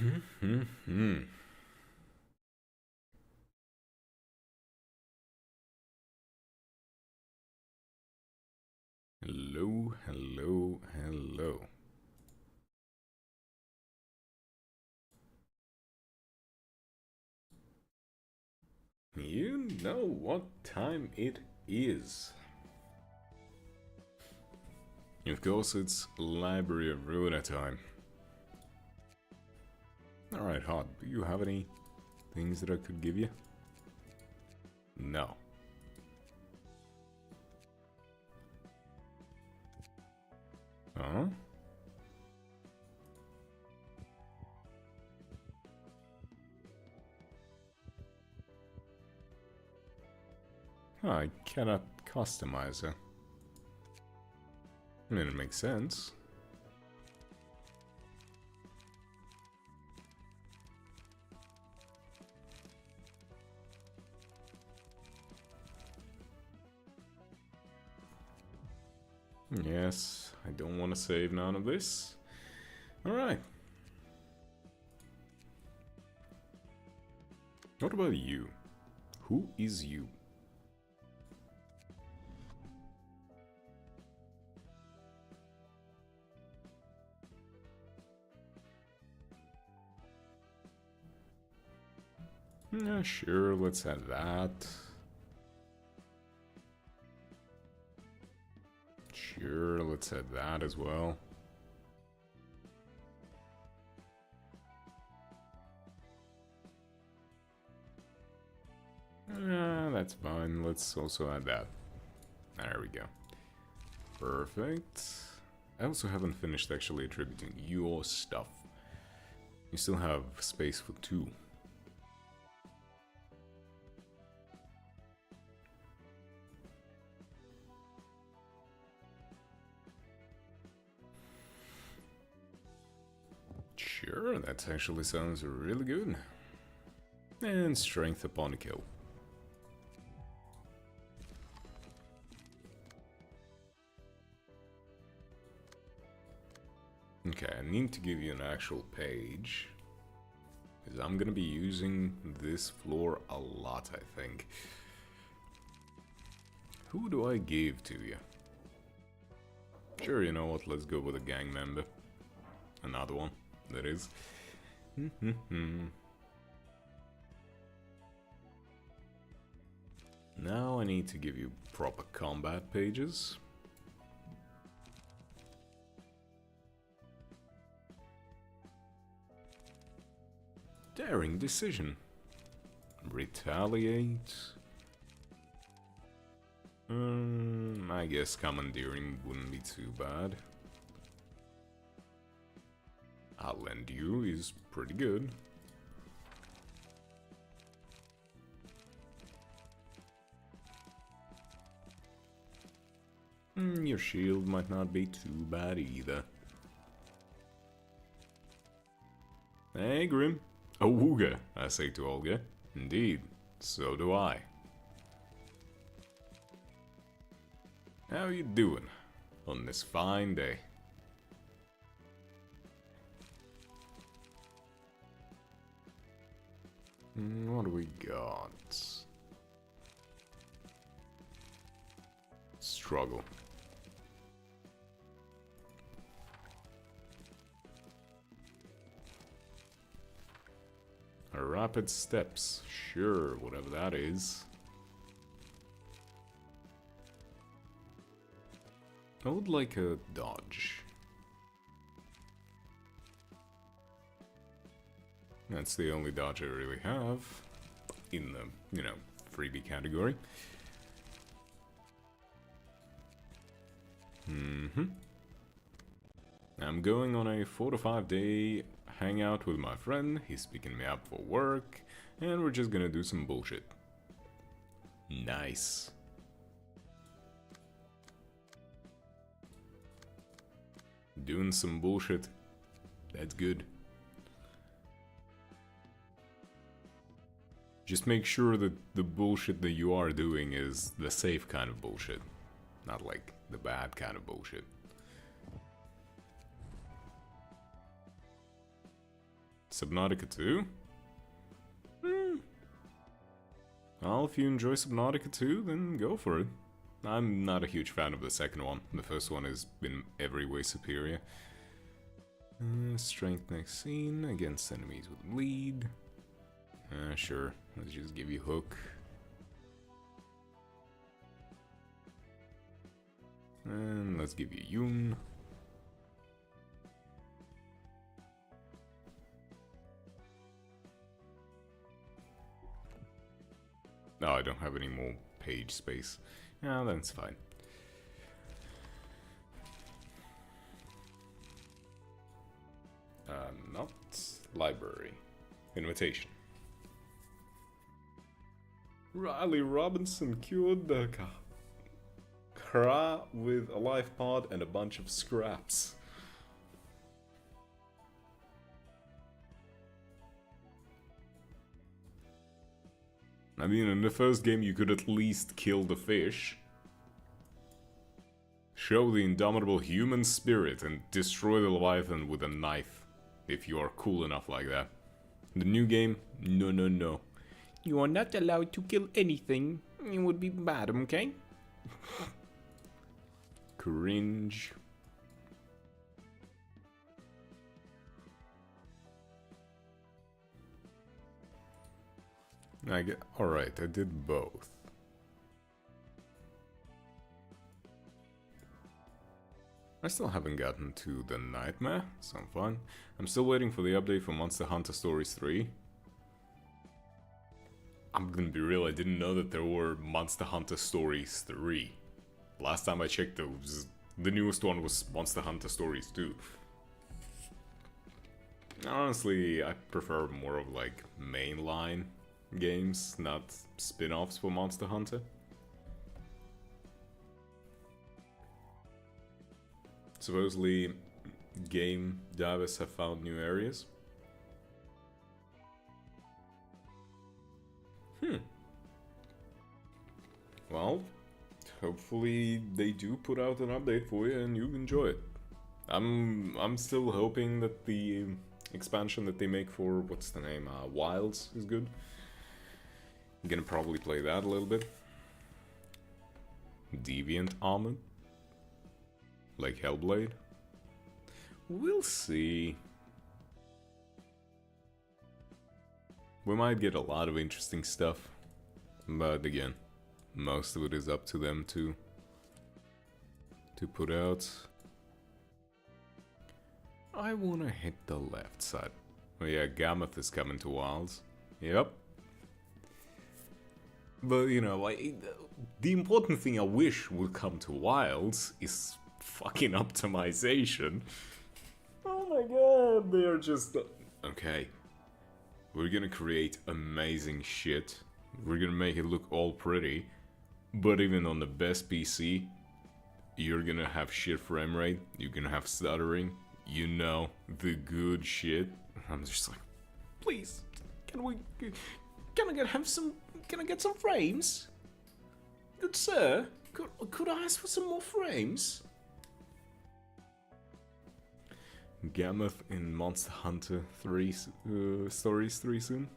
Hello, hello, hello. You know what time it is. Of course, it's Library of Ruina time. Alright, Hot, do you have any things that I could give you? No. Huh? I cannot customize her. I mean, it makes sense. Yes, I don't want to save none of this. Alright. What about you? Who is you? Yeah, sure, let's add that. Sure, let's add that as well. That's fine. Let's also add that. There we go. Perfect. I also haven't finished actually attributing your stuff. You still have space for 2. Sure, that actually sounds really good. And strength upon a kill. Okay, I need to give you an actual page. Because I'm gonna be using this floor a lot, I think. Who do I give to you? Sure, you know what, let's go with a gang member. Another one, that is. Now I need to give you proper combat pages. Daring decision. Retaliate. I guess commandeering wouldn't be too bad. I'll lend you is pretty good. Your shield might not be too bad either. Hey, Grim. Awooga, I say to Olga. Indeed, so do I. How you doing on this fine day? What do we got? Struggle. Rapid steps. Sure, whatever that is. I would like a dodge. That's the only dodge I really have in the, you know, freebie category. I'm going on a 4 to 5 day hangout with my friend. He's picking me up for work, and we're just gonna do some bullshit. Nice. Doing some bullshit. That's good. Just make sure that the bullshit that you are doing is the safe kind of bullshit. Not like the bad kind of bullshit. Subnautica 2? Well, if you enjoy Subnautica 2, then go for it. I'm not a huge fan of the second one. The first one has been every way superior. Strength next scene against enemies with lead. Sure, let's just give you hook. And let's give you Yun. No, I don't have any more page space. Yeah, that's fine. Not library. Invitation. Riley Robinson cured the Kra with a life pod and a bunch of scraps. I mean, in the first game you could at least kill the fish. Show the indomitable human spirit and destroy the Leviathan with a knife. If you are cool enough like that. The new game, no, no, no. You are not allowed to kill anything. It would be bad, okay? Cringe. Alright, I did both. I still haven't gotten to the nightmare, so I'm fine. I'm still waiting for the update for Monster Hunter Stories 3. I'm gonna be real, I didn't know that there were Monster Hunter Stories 3. Last time I checked, the newest one was Monster Hunter Stories 2. Honestly, I prefer more of like mainline games, not spin-offs for Monster Hunter. Supposedly, game divers have found new areas. Well, hopefully they do put out an update for you and you enjoy it. I'm still hoping that the expansion that they make for, what's the name, Wilds is good. I'm gonna probably play that a little bit. Deviant Armored. Like Hellblade? We'll see. We might get a lot of interesting stuff. But again, most of it is up to them to put out. I wanna hit the left side. Oh yeah, Gammoth is coming to Wilds. Yep. But you know, the important thing I wish would come to Wilds is fucking optimization. Oh my god, they are just... Okay. We're gonna create amazing shit. We're gonna make it look all pretty. But even on the best PC, you're gonna have shit frame rate. You're gonna have stuttering. You know, the good shit. I'm just like, please, can I get some frames? Good sir, could I ask for some more frames? Gammoth in Monster Hunter 3 Stories 3 soon.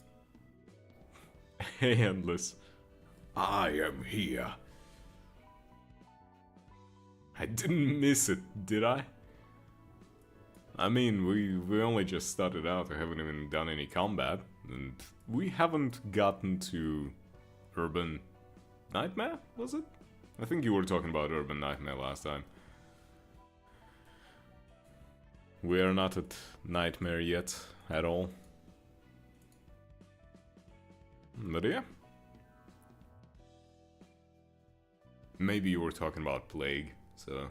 Hey, Endless. I am here. I didn't miss it, did I? I mean, we only just started out, we haven't even done any combat, and we haven't gotten to Urban Nightmare, was it? I think you were talking about Urban Nightmare last time. We are not at Nightmare yet, at all. But yeah. Maybe you were talking about Plague, so...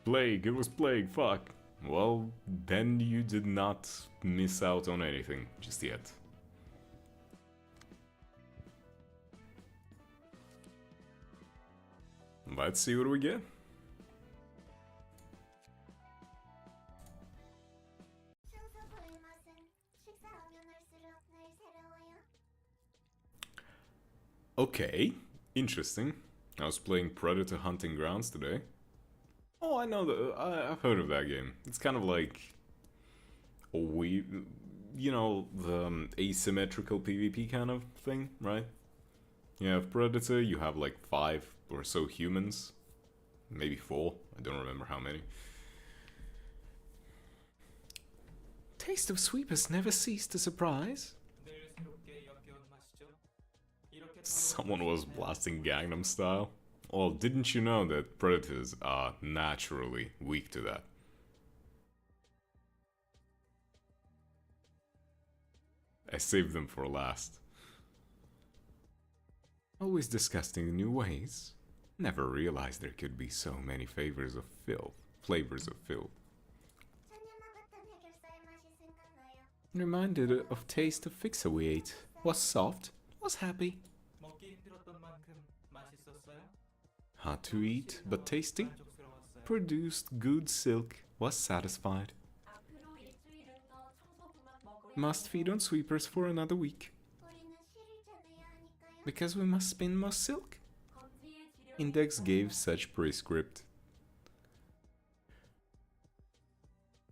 Plague, it was Plague, fuck. Well, then you did not miss out on anything, just yet. Let's see what we get. Okay, interesting. I was playing Predator Hunting Grounds today. Oh, I know I've heard of that game. It's kind of like a you know, the asymmetrical PvP kind of thing, right? You have Predator, you have like 5 or so humans. Maybe 4, I don't remember how many. Taste of Sweepers never ceased to surprise. Someone was blasting Gangnam Style. Well, didn't you know that predators are naturally weak to that? I saved them for last. Always disgusting in new ways. Never realized there could be so many flavors of filth. Reminded of taste of fixer we ate. Was soft, was happy. Hard to eat, but tasty. Produced good silk, was satisfied. Must feed on sweepers for another week. Because we must spin more silk. Index gave such prescript.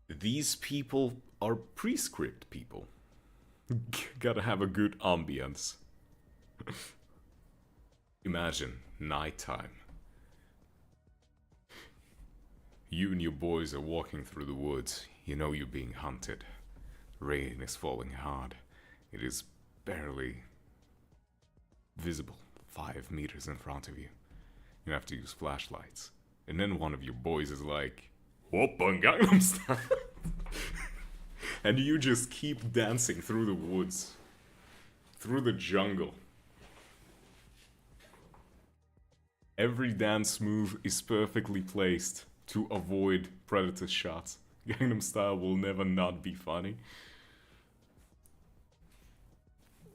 These people are prescript people. Gotta have a good ambience. Imagine nighttime. You and your boys are walking through the woods. You know you're being hunted. Rain is falling hard. It is barely visible 5 meters in front of you. You have to use flashlights. And then one of your boys is like, Oppa Gangnam Style. And you just keep dancing through the woods. Through the jungle. Every dance move is perfectly placed to avoid predator shots. Gangnam Style will never not be funny.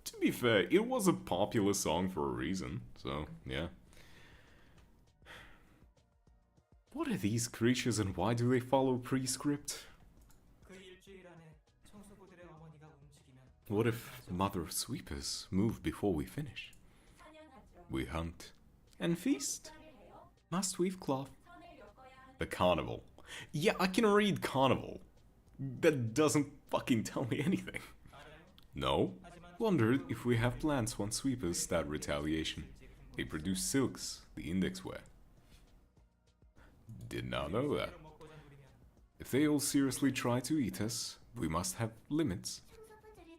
To be fair, it was a popular song for a reason, so yeah. What are these creatures and why do they follow prescript? What if Mother Sweepers move before we finish? We hunt and feast. Must weave cloth. The carnival. Yeah, I can read carnival. That doesn't fucking tell me anything. No? Wondered if we have plans once sweepers start retaliation. They produce silks, the index wear. Did not know that. If they all seriously try to eat us, we must have limits.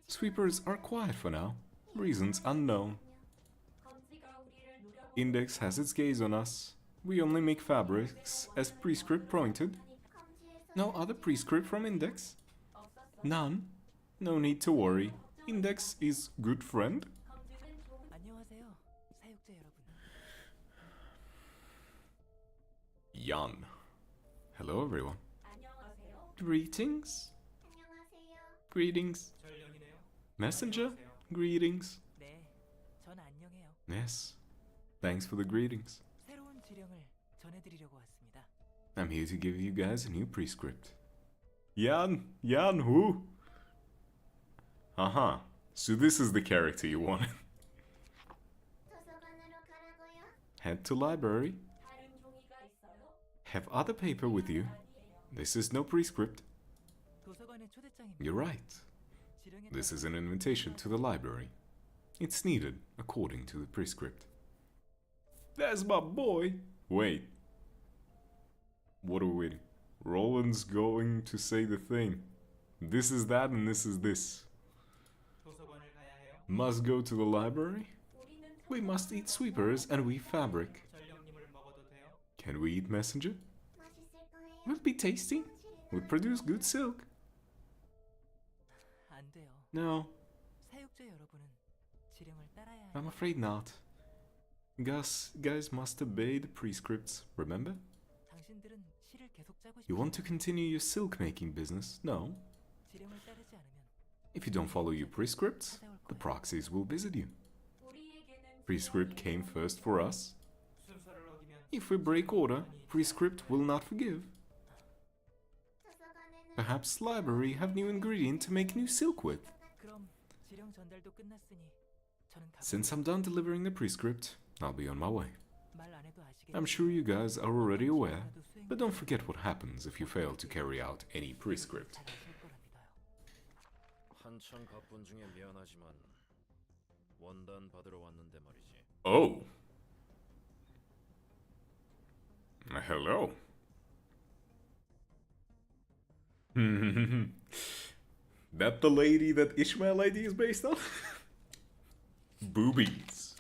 Sweepers are quiet for now. Reasons unknown. Index has its gaze on us. We only make fabrics as prescript pointed. No other prescript from Index? None. No need to worry. Index is good friend. Yan. Hello everyone. Greetings. Greetings. Messenger? Greetings. Yes. Thanks for the greetings. I'm here to give you guys a new prescript. Yan who? Uh-huh. So this is the character you wanted. Head to library. Have other paper with you. This is no prescript. You're right. This is an invitation to the library. It's needed according to the prescript. That's my boy! Wait. What are we waiting? Roland's going to say the thing. This is that and this is this. Must go to the library? We must eat sweepers and weave fabric. Can we eat messenger? Will be tasty. Would produce good silk. No. I'm afraid not. Guys must obey the prescripts, remember? You want to continue your silk making business? No. If you don't follow your prescripts, the proxies will visit you. Prescript came first for us. If we break order, prescript will not forgive. Perhaps library have new ingredient to make new silk with. Since I'm done delivering the prescript, I'll be on my way. I'm sure you guys are already aware, but don't forget what happens if you fail to carry out any prescript. 한창 바쁜 중에 미안하지만 원단 받으러 왔는데 말이지. Oh. Hello. That the lady that Ishmael ID is based on? Boobies.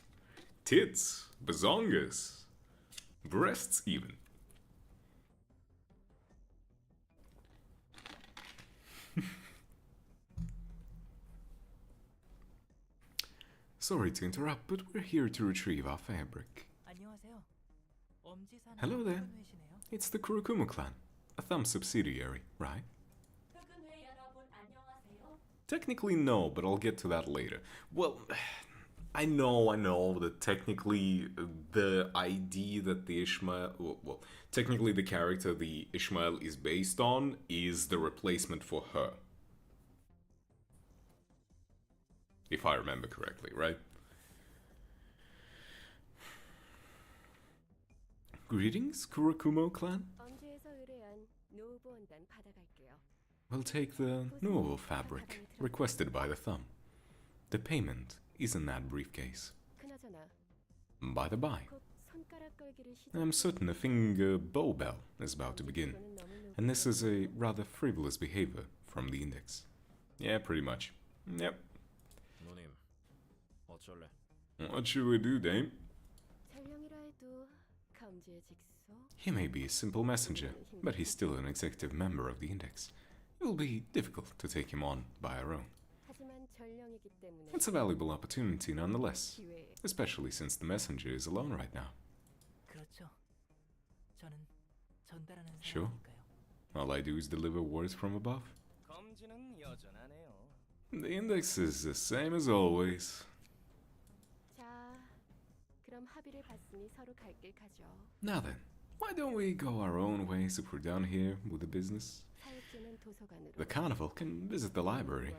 Tits. Bazongas. Breasts even. Sorry to interrupt, but we're here to retrieve our fabric. Hello there. It's the Kurokuma clan, a Thumb subsidiary, right? Technically no, but I'll get to that later. Well, I know that technically the ID that the Ishmael... Well, technically the character the Ishmael is based on is the replacement for her. If I remember correctly, right? Greetings, Kurokumo clan. We'll take the Nuovo fabric requested by the Thumb. The payment is in that briefcase. By the by, I'm certain a finger bow bell is about to begin, and this is a rather frivolous behavior from the Index. Yeah, pretty much. Yep. 누님, 어쩔래? What should we do, Dame? He may be a simple messenger, but he's still an executive member of the Index. It will be difficult to take him on by our own. It's a valuable opportunity nonetheless, especially since the messenger is alone right now. Sure. All I do is deliver words from above. The Index is the same as always. Now then, why don't we go our own ways if we're done here with the business? The carnival can visit the library.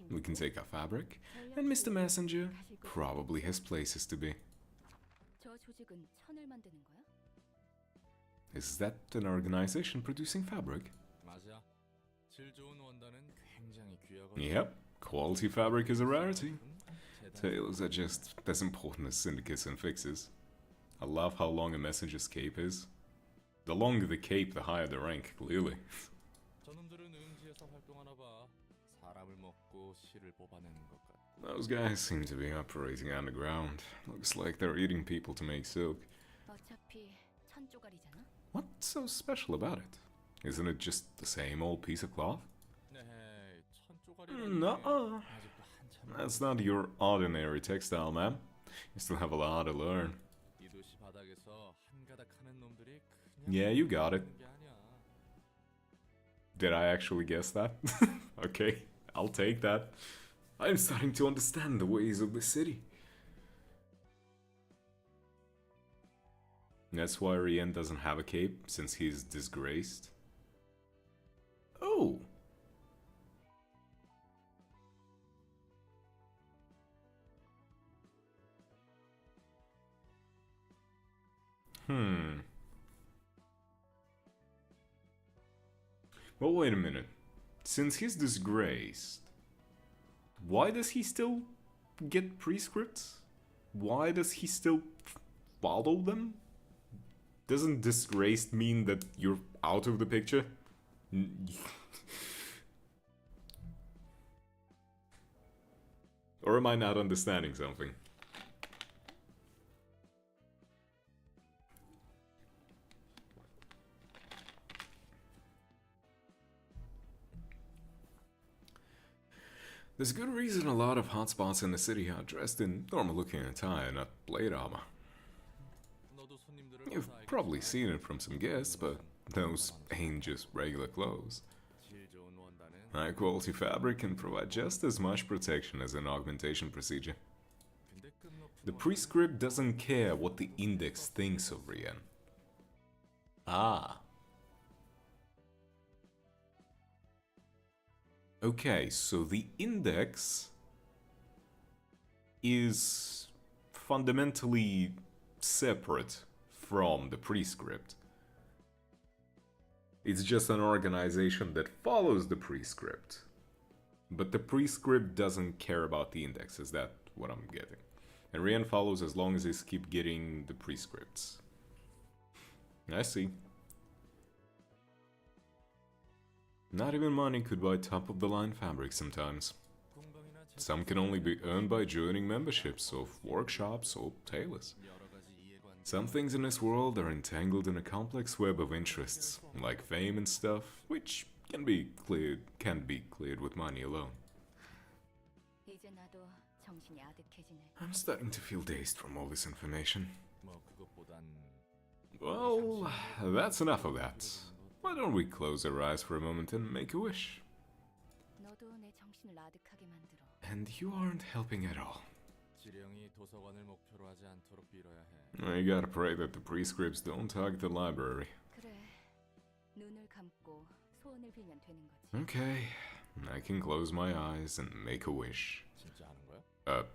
We can take our fabric, and Mr. Messenger probably has places to be. Is that an organization producing fabric? Yep, quality fabric is a rarity. Tailors are just as important as syndicates and fixers. I love how long a messenger's cape is. The longer the cape, the higher the rank, clearly. Those guys seem to be operating underground. Looks like they're eating people to make silk. What's so special about it? Isn't it just the same old piece of cloth? No, that's not your ordinary textile, ma'am. You still have a lot to learn. Yeah, you got it. Did I actually guess that? Okay, I'll take that. I'm starting to understand the ways of the city. That's why Rien doesn't have a cape, since he's disgraced. Oh! Well, wait a minute. Since he's disgraced, why does he still get prescripts? Why does he still follow them? Doesn't disgraced mean that you're out of the picture? Or am I not understanding something? There's good reason a lot of hotspots in the city are dressed in normal-looking attire, not plate armor. You've probably seen it from some guests, but those ain't just regular clothes. High-quality fabric can provide just as much protection as an augmentation procedure. The prescript doesn't care what the Index thinks of Rien. Ah. Okay, so the Index is fundamentally separate from the prescript. It's just an organization that follows the prescript. But the prescript doesn't care about the index, is that what I'm getting? And Rian follows as long as they keep getting the prescripts. I see. Not even money could buy top-of-the-line fabric sometimes. Some can only be earned by joining memberships of workshops or tailors. Some things in this world are entangled in a complex web of interests, like fame and stuff, which can't be cleared with money alone. I'm starting to feel dazed from all this information. Well, that's enough of that. Why don't we close our eyes for a moment and make a wish? And you aren't helping at all. You gotta pray that the prescripts don't target the library. Okay, I can close my eyes and make a wish. Are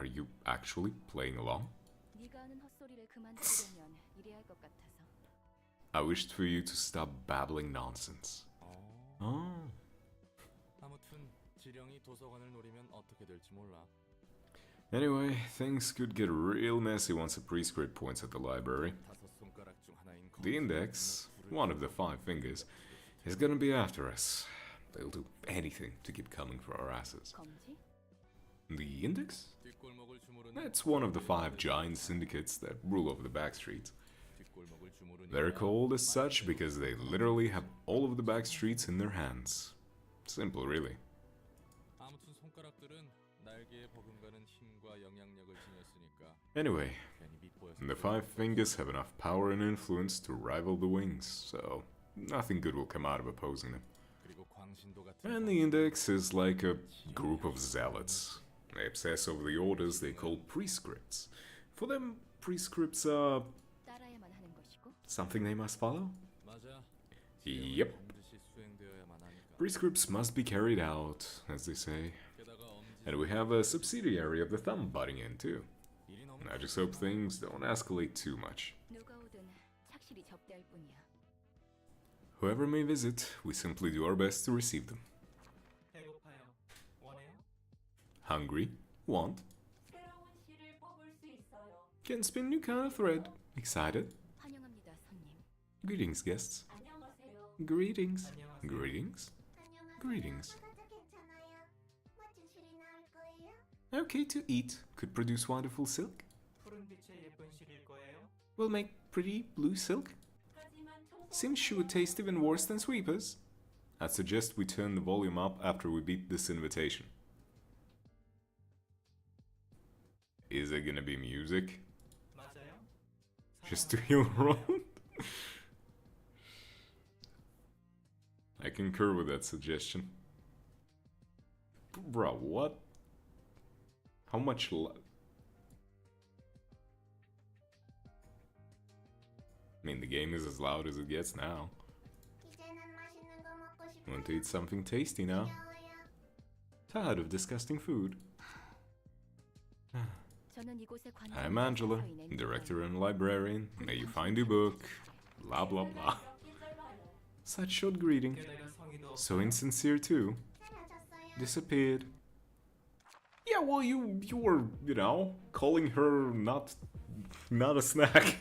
you actually playing along? I wished for you to stop babbling nonsense. Oh. Anyway, things could get real messy once a prescript points at the library. The index, one of the 5 fingers, is gonna be after us. They'll do anything to keep coming for our asses. The index? It's one of the 5 giant syndicates that rule over the back streets. They're called as such because they literally have all of the back streets in their hands. Simple, really. Anyway, the 5 fingers have enough power and influence to rival the wings, so nothing good will come out of opposing them. And the index is like a group of zealots. They obsess over the orders they call prescripts. For them, prescripts are something they must follow? Yep. Prescripts must be carried out, as they say. And we have a subsidiary of the thumb butting in, too. I just hope things don't escalate too much. Whoever may visit, we simply do our best to receive them. Hungry? Want? Can spin new kind of thread. Excited? Greetings, guests. Greetings. Greetings. Greetings. Okay to eat. Could produce wonderful silk. Will make pretty blue silk. Seems she would taste even worse than sweepers. I'd suggest we turn the volume up after we beat this invitation. Is it gonna be music? Just to heal around? I concur with that suggestion. Bro, what? How much I mean, the game is as loud as it gets now. Want to eat something tasty now? Tired of disgusting food. I'm Angela, director and librarian. May you find your book. Blah blah blah. Such short greeting. So insincere too. Disappeared. Yeah, well, you were, you know, calling her not a snack.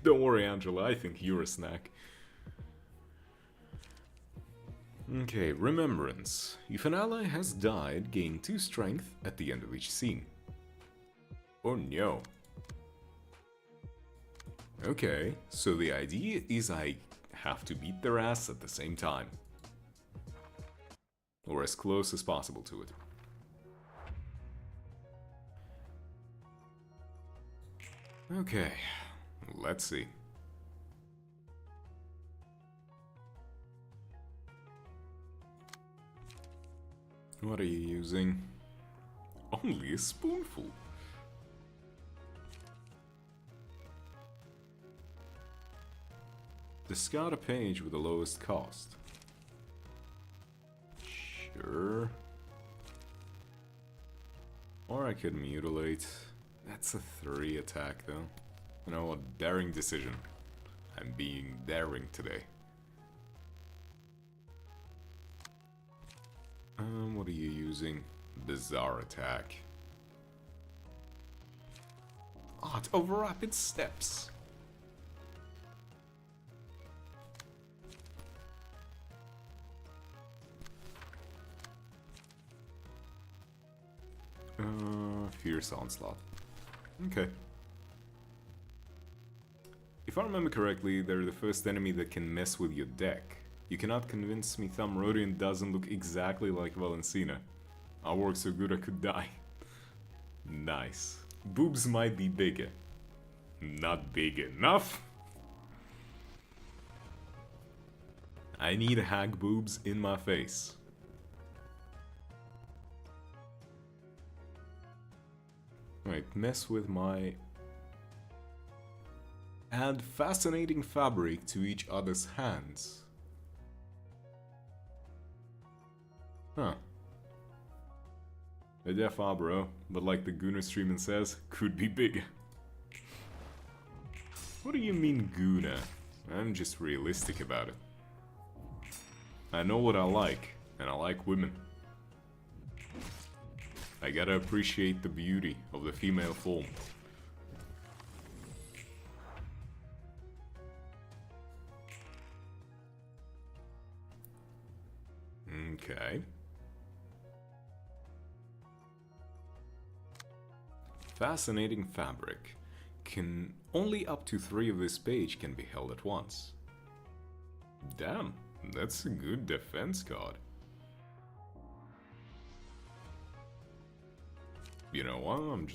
Don't worry, Angela, I think you're a snack. Okay, remembrance. If an ally has died, gain 2 strength at the end of each scene. Oh no. Okay, so the idea is I have to beat their ass at the same time. Or as close as possible to it. Okay, let's see. What are you using? Only a spoonful. Discard a page with the lowest cost. Sure. Or I could mutilate. That's a 3 attack though. You know what? Daring decision. I'm being daring today. What are you using? Bizarre attack. Ah, it's over rapid steps. Fierce onslaught. Okay. If I remember correctly, they're the first enemy that can mess with your deck. You cannot convince me Thumrodian doesn't look exactly like Valencina. I work so good I could die. Nice. Boobs might be bigger. Not big enough. I need hag boobs in my face. Right, mess with my... Add fascinating fabric to each other's hands. Huh. Yeah, far, bro. But like the Gunnar streamer says, could be bigger. What do you mean, Gunnar? I'm just realistic about it. I know what I like, and I like women. I gotta appreciate the beauty of the female form. Okay. Fascinating fabric. Can only up to 3 of this page can be held at once. Damn, that's a good defense card. You know what? I'm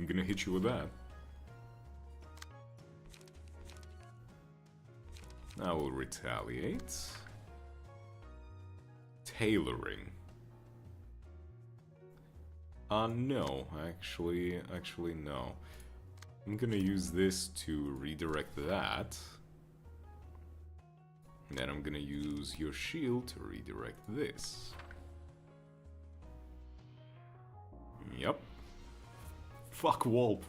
gonna hit you with that. I will retaliate. Tailoring. No, actually no. I'm gonna use this to redirect that. And then I'm gonna use your shield to redirect this. Yep. Fuck Wolf.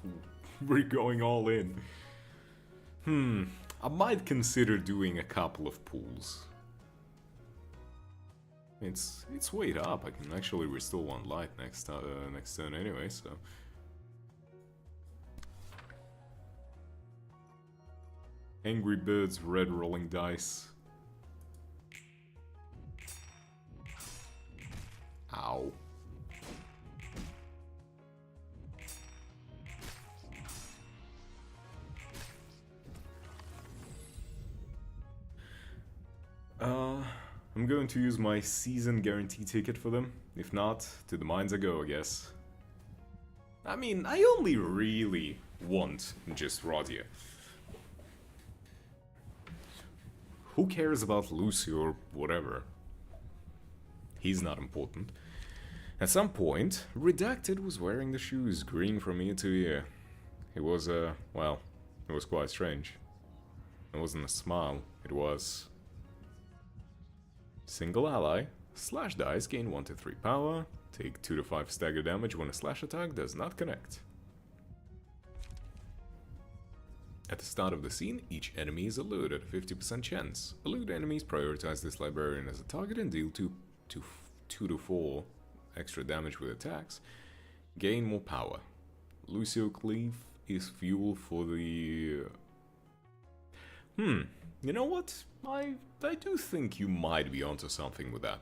We're going all in. I might consider doing a couple of pulls. It's weight up. I can actually restore 1 light next turn anyway, so... Angry Birds, red rolling dice. Ow. I'm going to use my season guarantee ticket for them. If not, to the mines I go, I guess. I mean, I only really want just Radia. Who cares about Lucy or whatever? He's not important. At some point, Redacted was wearing the shoes green from ear to ear. It was, well, it was quite strange. It wasn't a smile, it was... Single ally, slash dice, gain 1 to 3 power, take 2 to 5 stagger damage when a slash attack does not connect. At the start of the scene, each enemy is allured at a 50% chance. Allured enemies prioritize this librarian as a target and deal 2 to 4 extra damage with attacks. Gain more power. Lucio Cleave is fuel for the... You know what? I do think you might be onto something with that.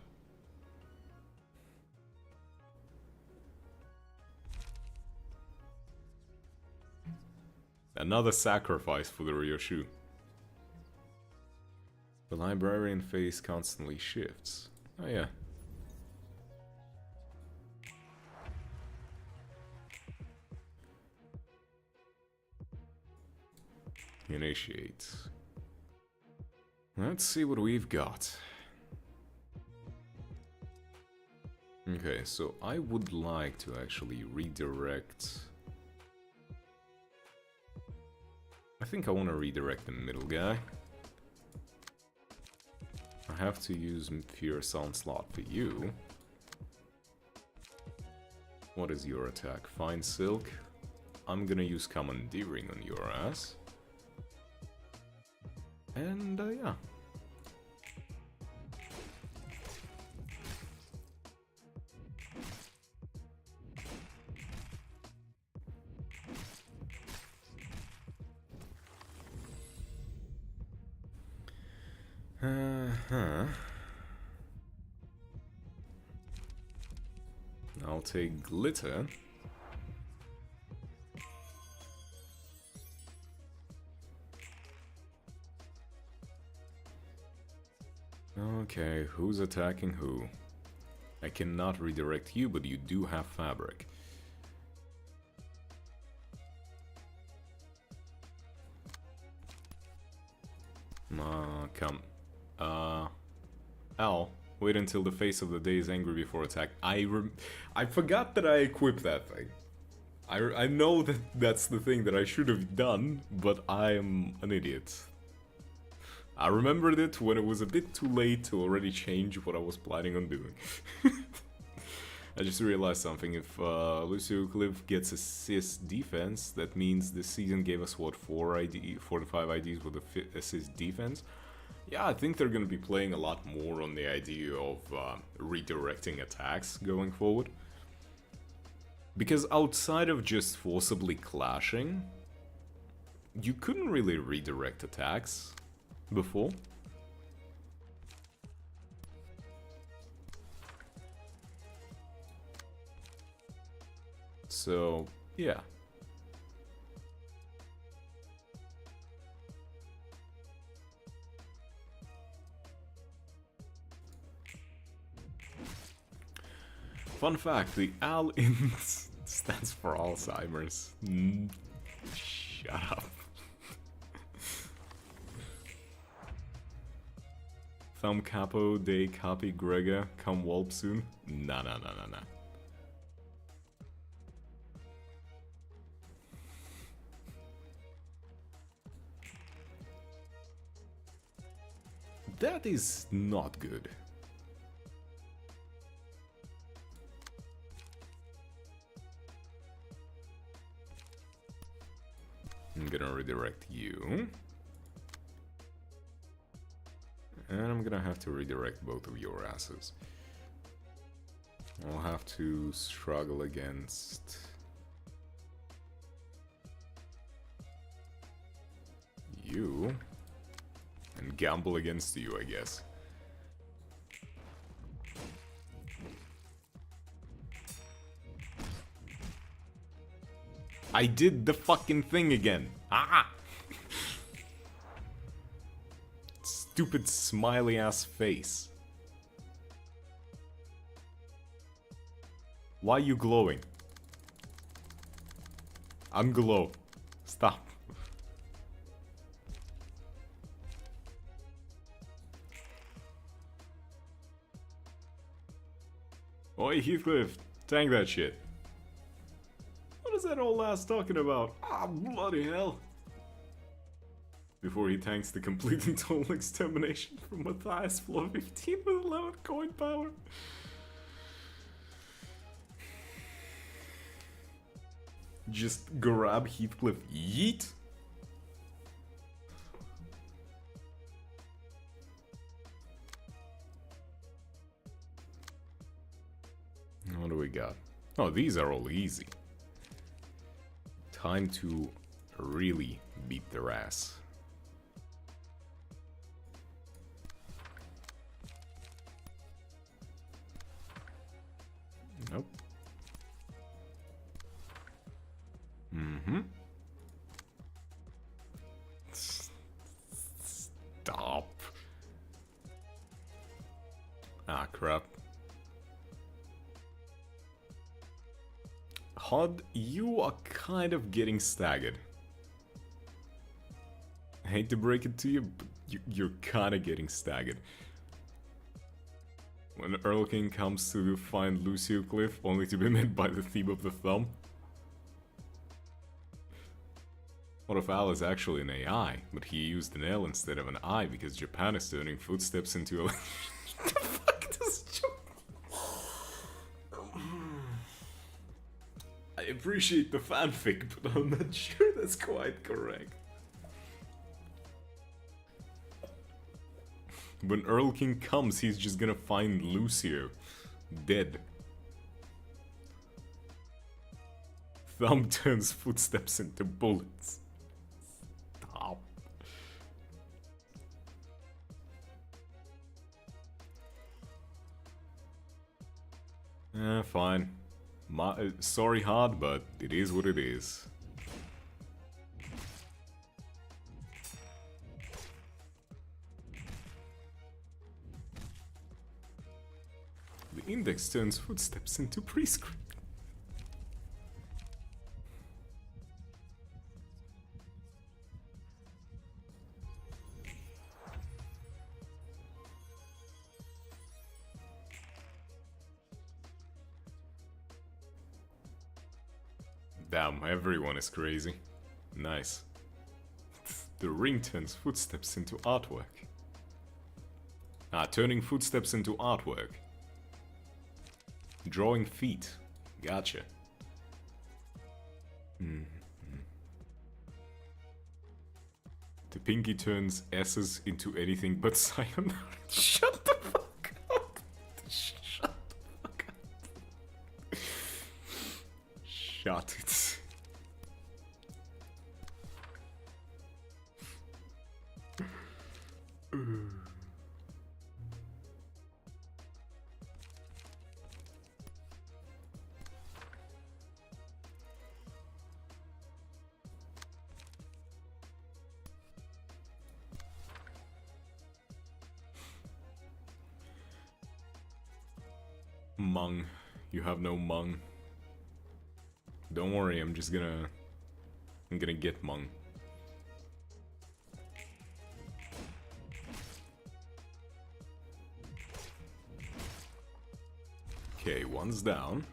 Another sacrifice for the Ryoshu. The librarian face constantly shifts. Oh yeah. Initiate. Let's see what we've got. Okay, so I would like to actually redirect... I think I want to redirect the middle guy. I have to use Fierce Onslaught for you. What is your attack? Fine Silk? I'm gonna use Commandeering on your ass. And, yeah. I'll take Glitter. Okay, who's attacking who? I cannot redirect you, but you do have Fabric. Come. Al, wait until the face of the day is angry before attack. I forgot that I equipped that thing. I know that that's the thing that I should have done, but I am an idiot. I remembered it when it was a bit too late to already change what I was planning on doing. I just realized something. If Lucio Cliff gets assist defense, that means this season gave us, what, 4 to 5 IDs with assist defense? Yeah, I think they're gonna be playing a lot more on the idea of redirecting attacks going forward. Because outside of just forcibly clashing, you couldn't really redirect attacks before. So, yeah. Fun fact, the AL in stands for Alzheimer's. Shut up. Thumb capo, day copy Grega, come whelp soon. Nah. That is not good. I'm gonna redirect you. And I'm gonna have to redirect both of your asses. I'll have to struggle against you. And gamble against you, I guess. I did the fucking thing again. Ah! Stupid smiley ass face. Why are you glowing? Unglow. Stop. Oi, Heathcliff, tank that shit. What is that old ass talking about? Ah, bloody hell. Before he tanks the complete and total extermination from Matthias floor 15 with 11 coin power. Just grab Heathcliff, yeet. What do we got? Oh, these are all easy. Time to really beat their ass. Nope. Stop. Ah, crap. Hod, you are kind of getting staggered. I hate to break it to you, but you're kind of getting staggered. When Earl King comes to find Lucio Cliff, only to be met by the theme of the thumb. What if Al is actually an AI, but he used an L instead of an I because Japan is turning footsteps into a... What the fuck this joke? I appreciate the fanfic, but I'm not sure that's quite correct. When Earl King comes, he's just gonna find Lucio dead. Thumb turns footsteps into bullets. Stop. Fine. Sorry hard, but it is what it is. The index turns footsteps into prescript. Damn, everyone is crazy. Nice. The ring turns footsteps into artwork. Turning footsteps into artwork. Drawing feet. Gotcha. The pinky turns S's into anything but sayonara. Shut the fuck up. Shut the fuck up. Shut it. Mung. You have no Mung. Don't worry, I'm gonna get Mung. Okay, one's down.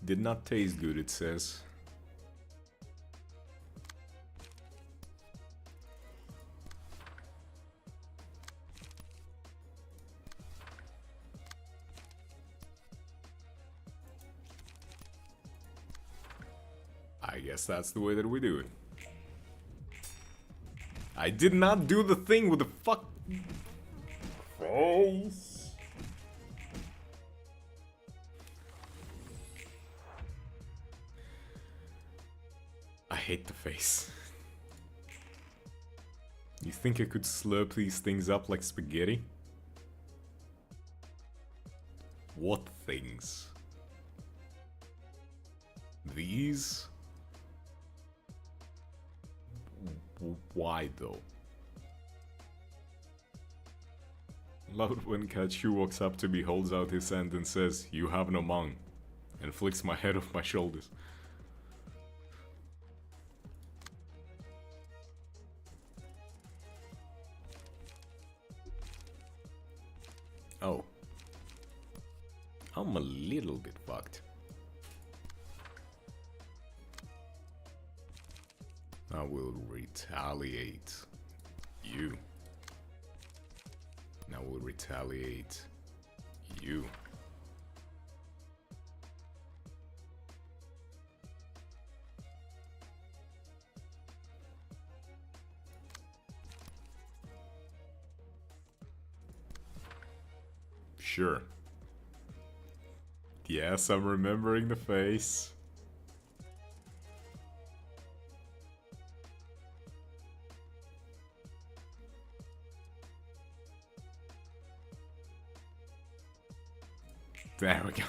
Did not taste good, it says. I guess that's the way that we do it. I did not do the thing with the fuck face. I hate the face. You think I could slurp these things up like spaghetti? What things? These? Why though? Love it when Kachu walks up to me, holds out his hand and says, "You have no Mung," and flicks my head off my shoulders. Oh. I'm a little bit fucked. I will retaliate you. I will retaliate you. Sure. Yes, I'm remembering the face. There we go.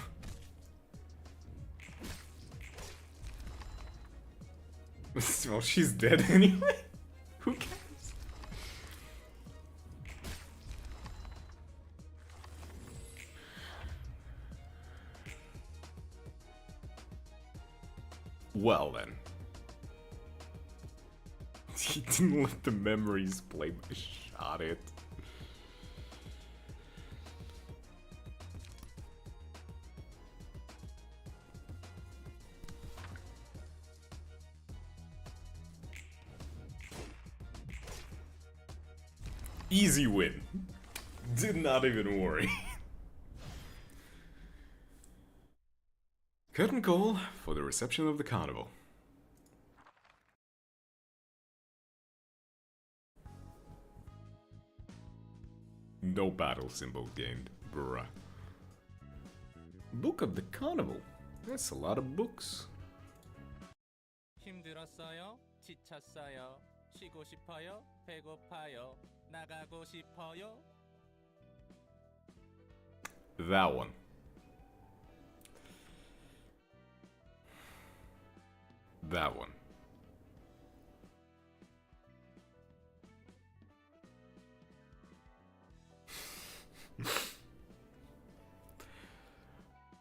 Well, she's dead anyway. Who cares? Well then. He didn't let the memories play my shot it. Easy win. Did not even worry. Curtain call for the reception of the carnival. No battle symbol gained, bruh. Book of the carnival. That's a lot of books. 힘들었어요? 지쳤어요? 쉬고 싶어요? 배고파요? 나가고 싶어요? That one. That one.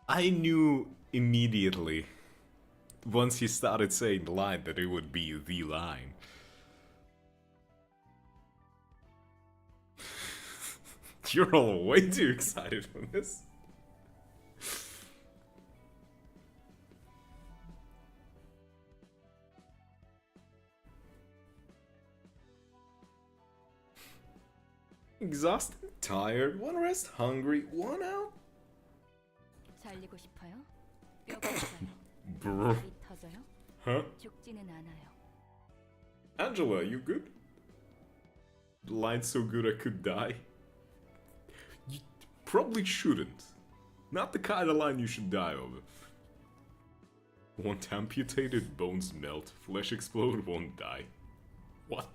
I knew immediately, once he started saying the line, that it would be the line. You're all way too excited for this. Exhausted, tired, one rest, hungry, one out. 잘리고 싶어요? 뼈가 있어요. Bro. 살이 터져요? Huh? 죽지는 않아요. Angela, you good? The line's so good I could die. You probably shouldn't. Not the kind of line you should die over. Won't amputated, bones melt, flesh explode, won't die. What?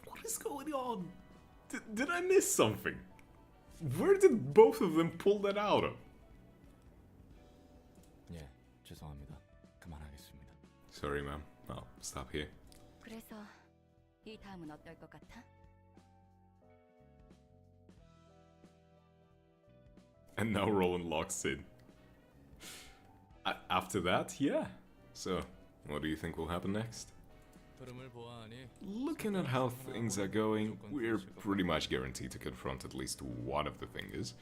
What is going on? Did I miss something? Where did both of them pull that out of? 예, 죄송합니다. 그만하겠습니다. Sorry, ma'am. I'll stop here. 그래서 이 다음은 어떨 것 같아? And now Roland locks in. After that, yeah. So, what do you think will happen next? 흐름을 보아하니 Looking at how things are going, we're pretty much guaranteed to confront at least one of the fingers.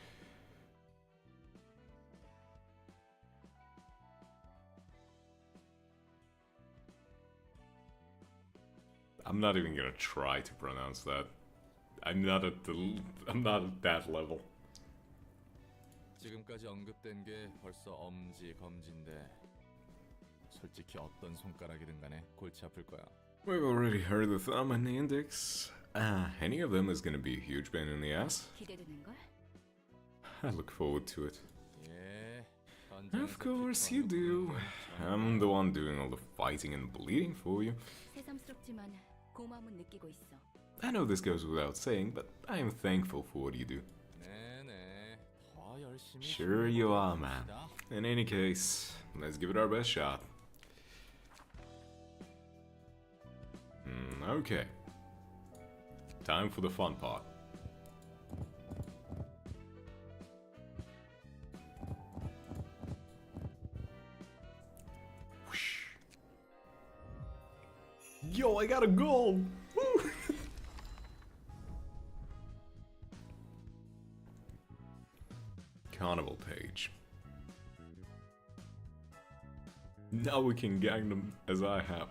I'm not even gonna try to pronounce that. I'm not at that level. 지금까지 언급된 게 벌써 엄지 검지인데 솔직히 어떤 손가락이든 간에 골치 아플 거야. We've already heard the thumb and the index. Any of them is gonna be a huge pain in the ass. 기대되는 걸? I look forward to it. 예. Of course you do. I'm the one doing all the fighting and bleeding for you. 새삼스럽지만 고마움은 느끼고 있어. I know this goes without saying, but I am thankful for what you do. 네네. 더 열심히. Sure you are, man. In any case, let's give it our best shot. Okay. Time for the fun part. Whoosh. Yo, I got a goal! Woo! Carnival page. Now we can gang them as I have.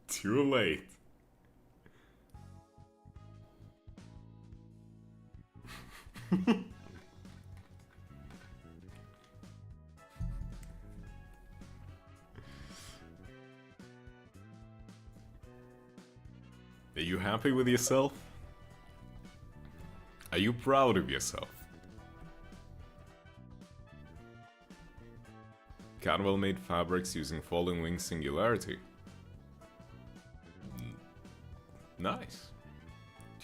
Too late. Are you happy with yourself? Are you proud of yourself? Carnival made fabrics using falling wing singularity. Nice.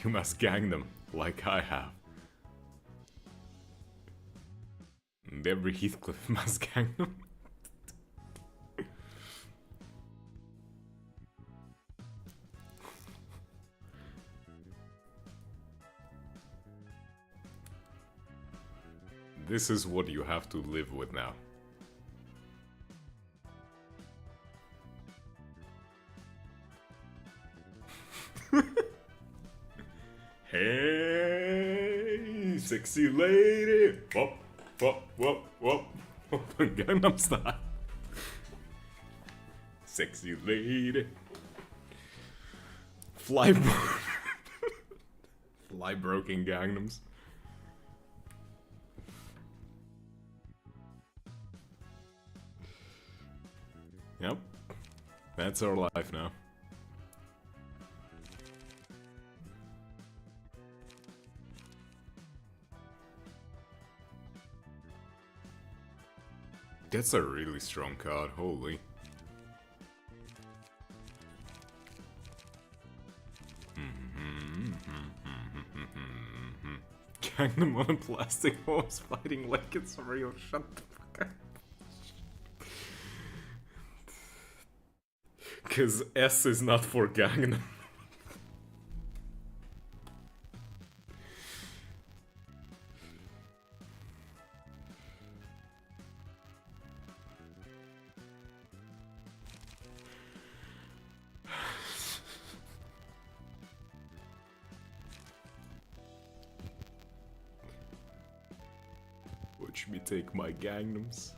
You must gang them, like I have. And every Heathcliff must gang them. This is what you have to live with now. Hey, sexy lady! Whoop, whoop, whoop, whoop. Gangnam Style. Sexy lady. Fly broken Gangnams. Yep. That's our life now. That's a really strong card, holy. Gangnam on a plastic horse fighting like it's real. Shut the fuck up. Cause S is not for Gangnam. Watch me take my Gangnams.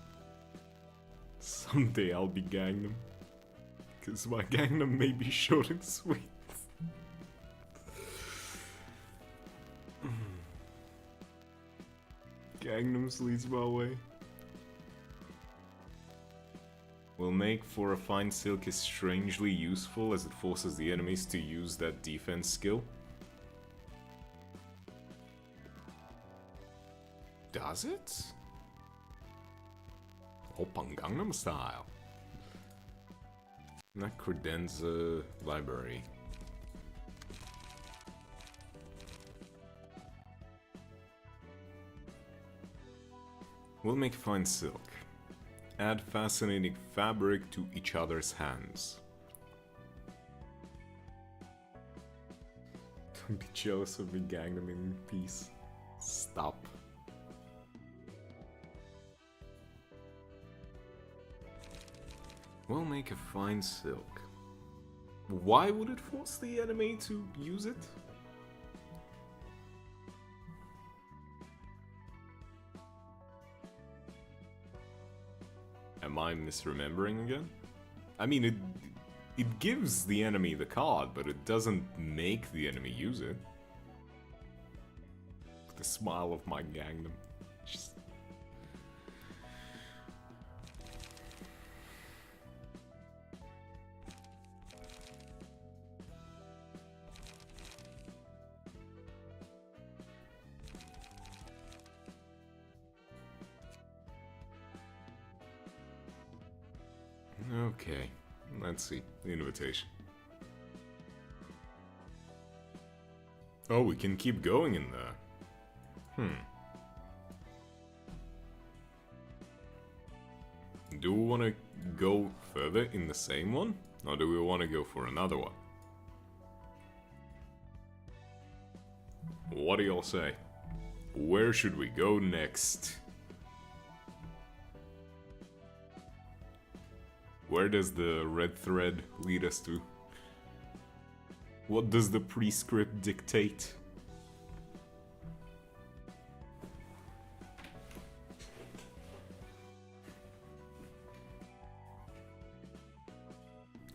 Someday I'll be Gangnam. Cause my Gangnam may be short and sweet. Gangnams leads my way. Will make for a fine silk is strangely useful as it forces the enemies to use that defense skill. Does it? Oppan Gangnam Style. Not credenza library. We'll make fine silk. Add fascinating fabric to each other's hands. Don't be jealous of me, Gangnam in peace. Stop. We'll make a fine silk. Why would it force the enemy to use it? Am I misremembering again? I mean, it gives the enemy the card, but it doesn't make the enemy use it. The smile of my Gangnam. Just... Okay, let's see. The invitation. Oh, we can keep going in there. Do we want to go further in the same one? Or do we want to go for another one? What do y'all say? Where should we go next? Where does the red thread lead us to? What does the prescript dictate?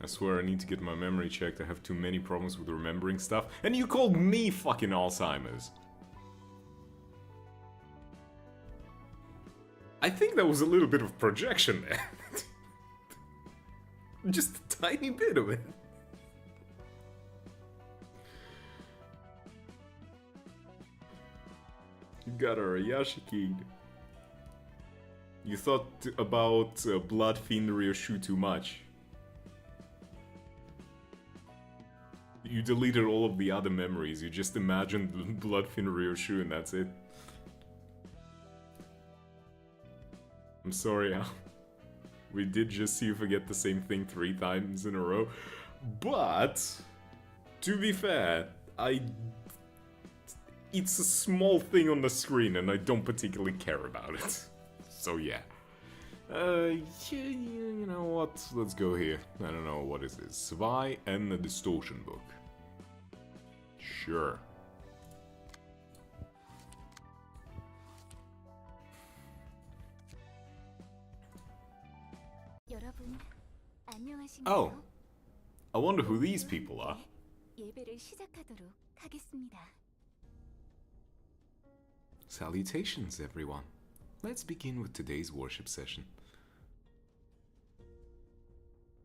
I swear I need to get my memory checked. I have too many problems with remembering stuff. And you called me fucking Alzheimer's. I think that was a little bit of projection there. Just a tiny bit of it. You got a Yashikid. You thought about Blood Fiend Ryoshu too much. You deleted all of the other memories. You just imagined Blood Fiend Ryoshu and that's it. I'm sorry, Al. We did just see you forget the same thing 3 times in a row. But, to be fair, it's a small thing on the screen and I don't particularly care about it. So yeah. You know what? Let's go here. I don't know, what is this? Spy and the Distortion book. Sure. 여러분, 안녕하신가요? Oh, I wonder who these people are. 예배를 시작하도록 하겠습니다. Salutations, everyone. Let's begin with today's worship session.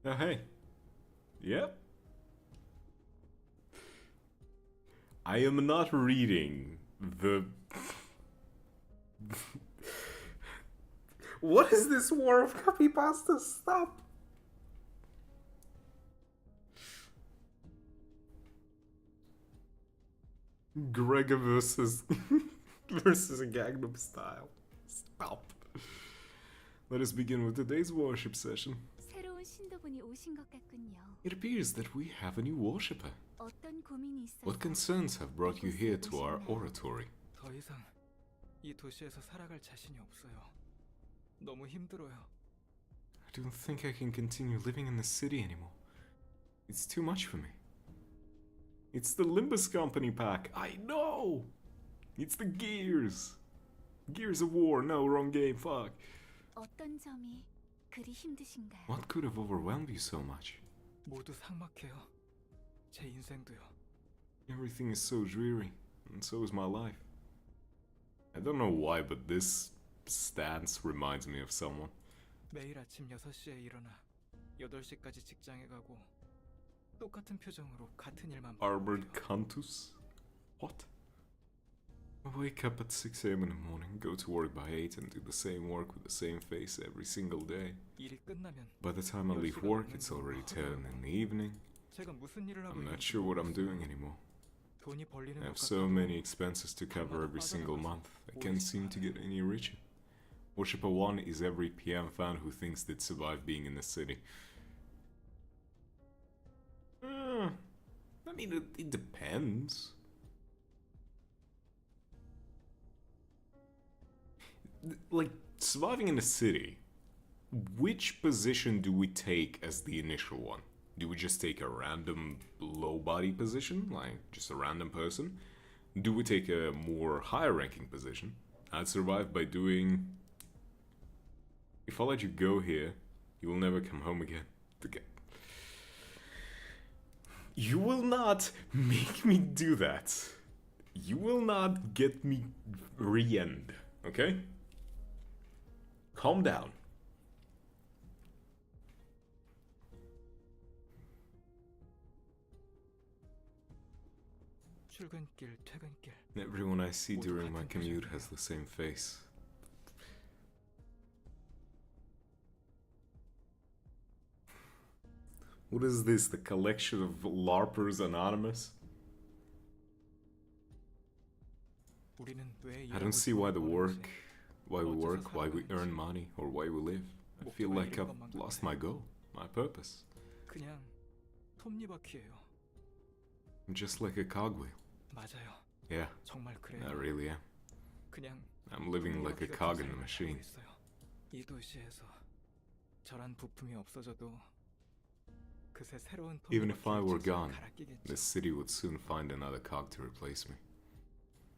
Oh, hey. Yep. I am not reading the... What is this war of copypasta? Stop! Gregor versus... versus a Gangnam Style. Stop. Let us begin with today's worship session. 새로운 신도분이 오신 것 같군요. It appears that we have a new worshipper. 어떤 고민이 있어서 What concerns have brought you here to our oratory? 더 이상 이 도시에서 살아갈 자신이 없어요. 너무 힘들어요. I don't think I can continue living in the city anymore. It's too much for me. It's the Limbus Company pack. I know! It's the Gears. Gears of War. No, wrong game. Fuck. 어떤 점이 그리 힘드신가요? What could have overwhelmed you so much? 모두 삭막해요. 제 인생도요. Everything is so dreary, and so is my life. I don't know why, but this stance reminds me of someone. 매일 아침 6시에 일어나 8시까지 직장에 가고 똑같은 표정으로 같은 일만 Armored 반복해요. Cantus? What? I wake up at 6 a.m. in the morning, go to work by 8 and do the same work with the same face every single day. 일이 끝나면 By the time I leave work, it's already 10 in the evening. 제가 무슨 일을 하고 I'm not 있는지 sure what I'm 모르겠어요. doing anymore. 돈이 벌리는 I 것 have so 같아도 many expenses to cover every single month. I can't seem to get any richer. Worshipper 1 is every PM fan who thinks they'd survive being in the city. I mean, it depends. Like, surviving in a city, which position do we take as the initial one? Do we just take a random low body position, like just a random person? Do we take a more higher ranking position? I'd survive by doing... If I let you go here, you will never come home again. You will not make me do that. You will not get me re-end, okay? Calm down. 출근길, 퇴근길. Everyone I see during my commute has the same face. What is this, the collection of LARPers Anonymous? 우리는 왜 I don't see why we work, why we earn money, or why we live. I feel like I've lost my goal, my purpose. 그냥 톱니바퀴예요. I'm just like a cogwheel. 맞아요. Yeah, 정말 그래요. I really am. 그냥 I'm living like a cog in the machine. 이 도시에서 저란 부품이 없어져도 그새 새로운 Even if I were gone, 갈아 끼겠죠. this city would soon find another cog to replace me.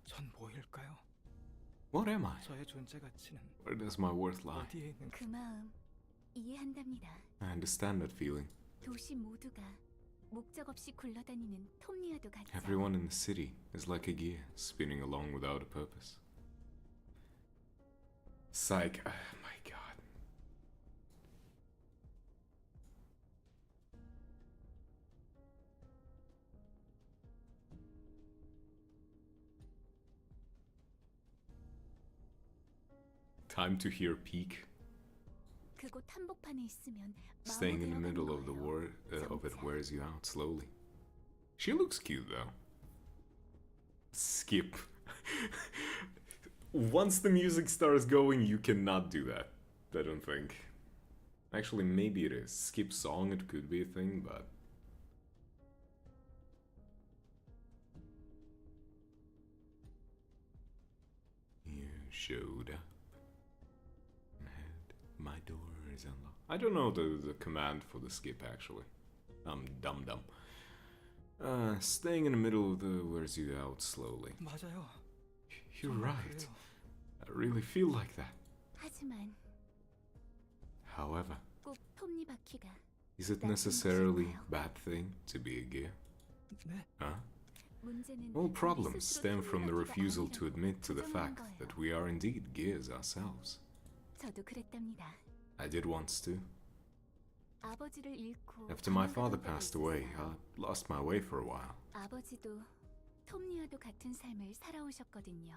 전 뭐일까요? What am I? 저의 존재 가치는 Where does my worth lie? 어디에 있는 그 마음 이해한답니다. I understand that feeling. 도시 모두가 목적 없이 굴러다니는 톱니와도 같죠. Everyone in the city is like a gear, spinning along without a purpose. Psych. Oh my god. Time to hear peak. 그곳 한복판에 있으면 Staying in the 마음을 middle of the 들어가는 거예요. of it wears you out slowly. She looks cute though. Skip. Once the music starts going, you cannot do that. I don't think. Actually, maybe it is. Skip song, it could be a thing, but... showed up. My door is unlocked. I don't know the command for the skip actually. I'm dumb. Staying in the middle of the wears you out slowly. 맞아요. You're 정말 right. 그래요. I really feel like that. 하지만 However, 꼭 톱니바퀴가 is it necessarily a bad thing to be a gear? 네. Huh? 문제는 All 우리 problems 스스로 stem from the 톱니바퀴가 refusal to 아니라고 admit to the 부정하는 fact 거예요. that we are indeed gears ourselves. 저도 그랬답니다. I did once too. 아버지를 잃고 After my 방황하던 father 때가 passed away, 있었어요. I lost my way for a while. 아버지도 톱니와도 같은 삶을 살아오셨거든요.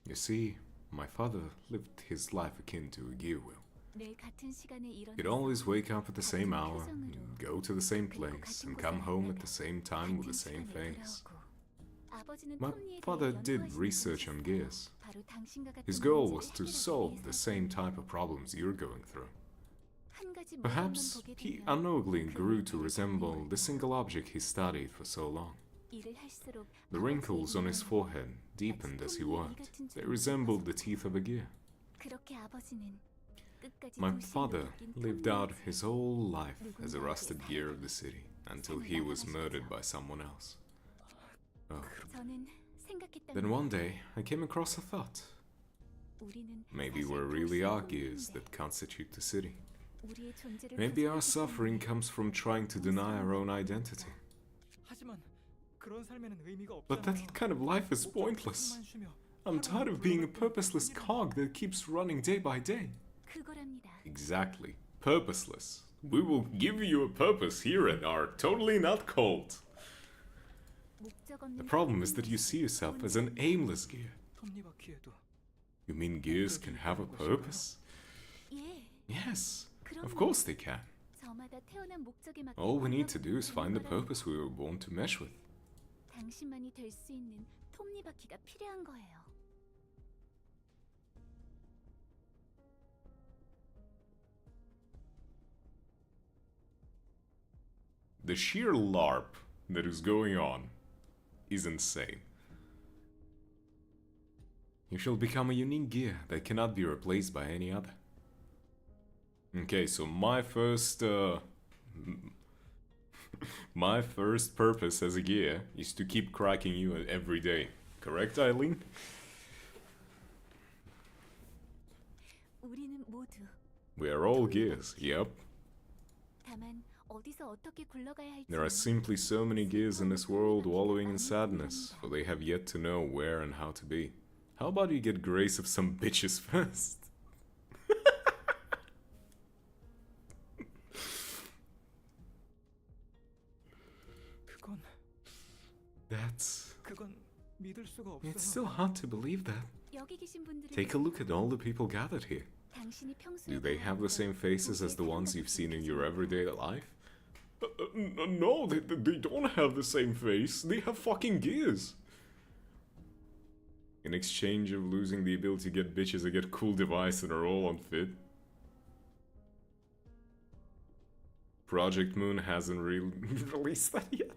You see, my father lived his life akin to a gear wheel. 늘 같은 시간에 He'd 일어나서 always wake up at the same 같은 hour, 표정으로 go to the same 그리고 place, 같은 and 곳에 come home at 만나다 the same time with 같은 the same 시간에 face. 돌아오고. 아버지는 My 톱니에 대해 father did 연구하시는 research on 분이셨어요. gears. 바로 당신과 같은 His goal 문제를 was to 해결하기 solve the 위해서. same type of problems you're going through. 한 가지 모양만 Perhaps 보게 he 되면 unknowingly 그 grew to 문제를 resemble 정리하고 the single object he studied for so long. 일을 할수록 The 아버지의 wrinkles on his 눈은 forehead deepened as he worked. They resembled the teeth of a gear. 그렇게 아버지는 끝까지 My 도시를 father 느낀 lived out 톱니의 his whole life as a rusted gear of the city until he was murdered by someone else. Oh. 저는 생각했답니다. Then one day, I came across a thought. 우리는 Maybe 사실 we really 도시의 are gears 혼인인데 that constitute the city. 우리의 존재를 Maybe our 부정하기 suffering 때문에 comes from trying to deny our own identity. 하지만 그런 삶에는 의미가 But 없잖아요. that kind of life is pointless. 목적만 쉬며 I'm tired of being a purposeless cog that keeps running day by day. 그거랍니다. Exactly. Purposeless. We will give you a purpose here at our Totally Not Cult. 목적 없는 The problem is that you see yourself as an aimless gear. 톱니바퀴에도 You mean gears can have a purpose? 예, Yes, of 그럼요. course they can. 저마다 태어난 목적에 맞게 All we need to do is 방법을 find the 찾는 purpose we were born to mesh with. 거라고. 당신만이 될 수 있는 톱니바퀴가 필요한 거예요. The sheer LARP that is going on is insane. You shall become a unique gear that cannot be replaced by any other. Okay, so my first my first purpose as a gear is to keep cracking you every day. Correct, Eileen? 우리는 모두 We are all gears, yep. 다만 어디서 어떻게 굴러가야 할지 There are simply so many gears in this world wallowing in sadness, for they have yet to know where and how to be. How about you get grace of some bitches first? 그건 그건 믿을 수가 It's 없어요. still hard to believe that. 여기 계신 분들은 Take a look at all the people gathered here. 당신이 평소에 Do they have the same faces as the ones you've seen in your everyday life? No, they don't have the same face. They have fucking gears. In exchange of losing the ability to get bitches, I get cool device and are all unfit. Project Moon hasn't released that yet.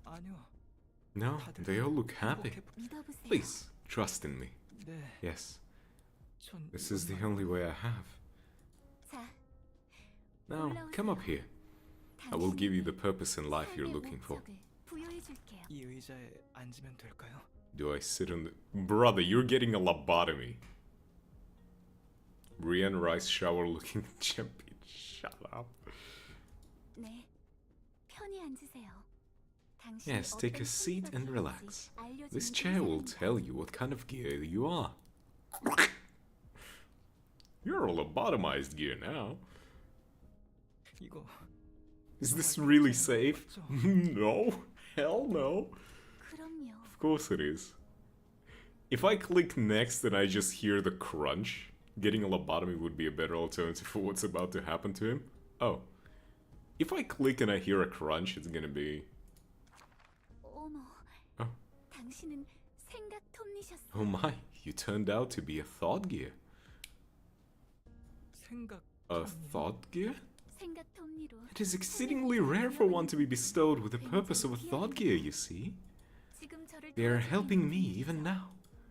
아니요. No, they all look happy. 믿어보세요. Please, trust in me. 네. Yes, 전 this is the 이것만- only way I have. 자, Now, come up here. I will give you the purpose in life you're looking for. 부여해줄게요. 이 의자에 앉으면 될까요? Do I sit on the... Brother, you're getting a lobotomy. Brienne Rice shower looking champion. Shut up. 네, 편히 앉으세요. 당신이 Yes, take a 어떤 seat and 톱니바퀴인지 relax. 알려주는 This chair will 동생입니다. tell you what kind of gear you are. You're a lobotomized gear now. 이거 Is this really safe? No. Hell no. 그럼요. Of course it is. If I click next and I just hear the crunch, getting a lobotomy would be a better alternative for what's about to happen to him. Oh. If I click and I hear a crunch, it's gonna be... 어머, Oh. 당신은 생각 톱니셨어요. Oh my, you turned out to be a thought gear. 생각 A thought gear? 생각 톱니로 It is exceedingly rare for one to be bestowed with the purpose of a thought gear, you see. 지금 저를 They are 도와주고 helping 있는 me 분이시죠. even now.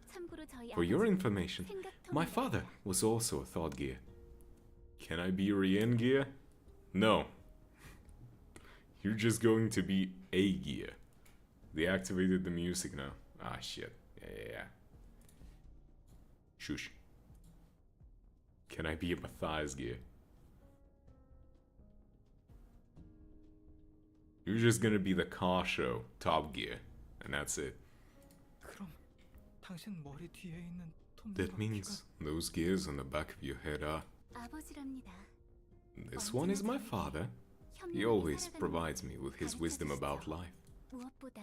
참고로 저희 For your 아버지는 information, 생각 my 톱니를 father was also a thought gear. Can I be Rien gear? No. You're just going to be a gear. They activated the music now. Ah, shit. Yeah. Shush. Can I be a Matthias gear? You're just gonna be the car show top gear, and that's it. 그럼 당신 머리 뒤에 있는 That 톱니가 means those gears on the back of your head are. 아버지랍니다. This one is my father. He always provides me with his wisdom about life. 무엇보다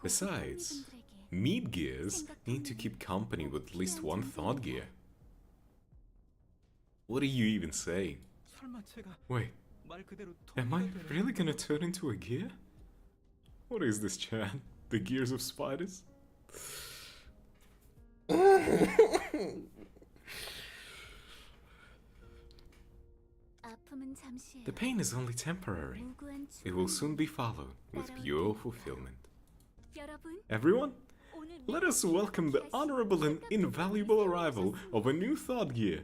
Besides, 고수톱니분들에게 meat gears need to keep company with at least one thought gear. What are you even saying? 설마 제가 Wait, 말 그대로 am 톱니가 I 되는 really gonna turn into a gear? What is this, Chad? The gears of spiders? 아픔은 잠시예요. The pain is only temporary. 무구한 It will 추억은 soon be followed with pure fulfillment. 여러분, Everyone, 오늘 let us welcome the honorable and invaluable arrival of a new thought gear.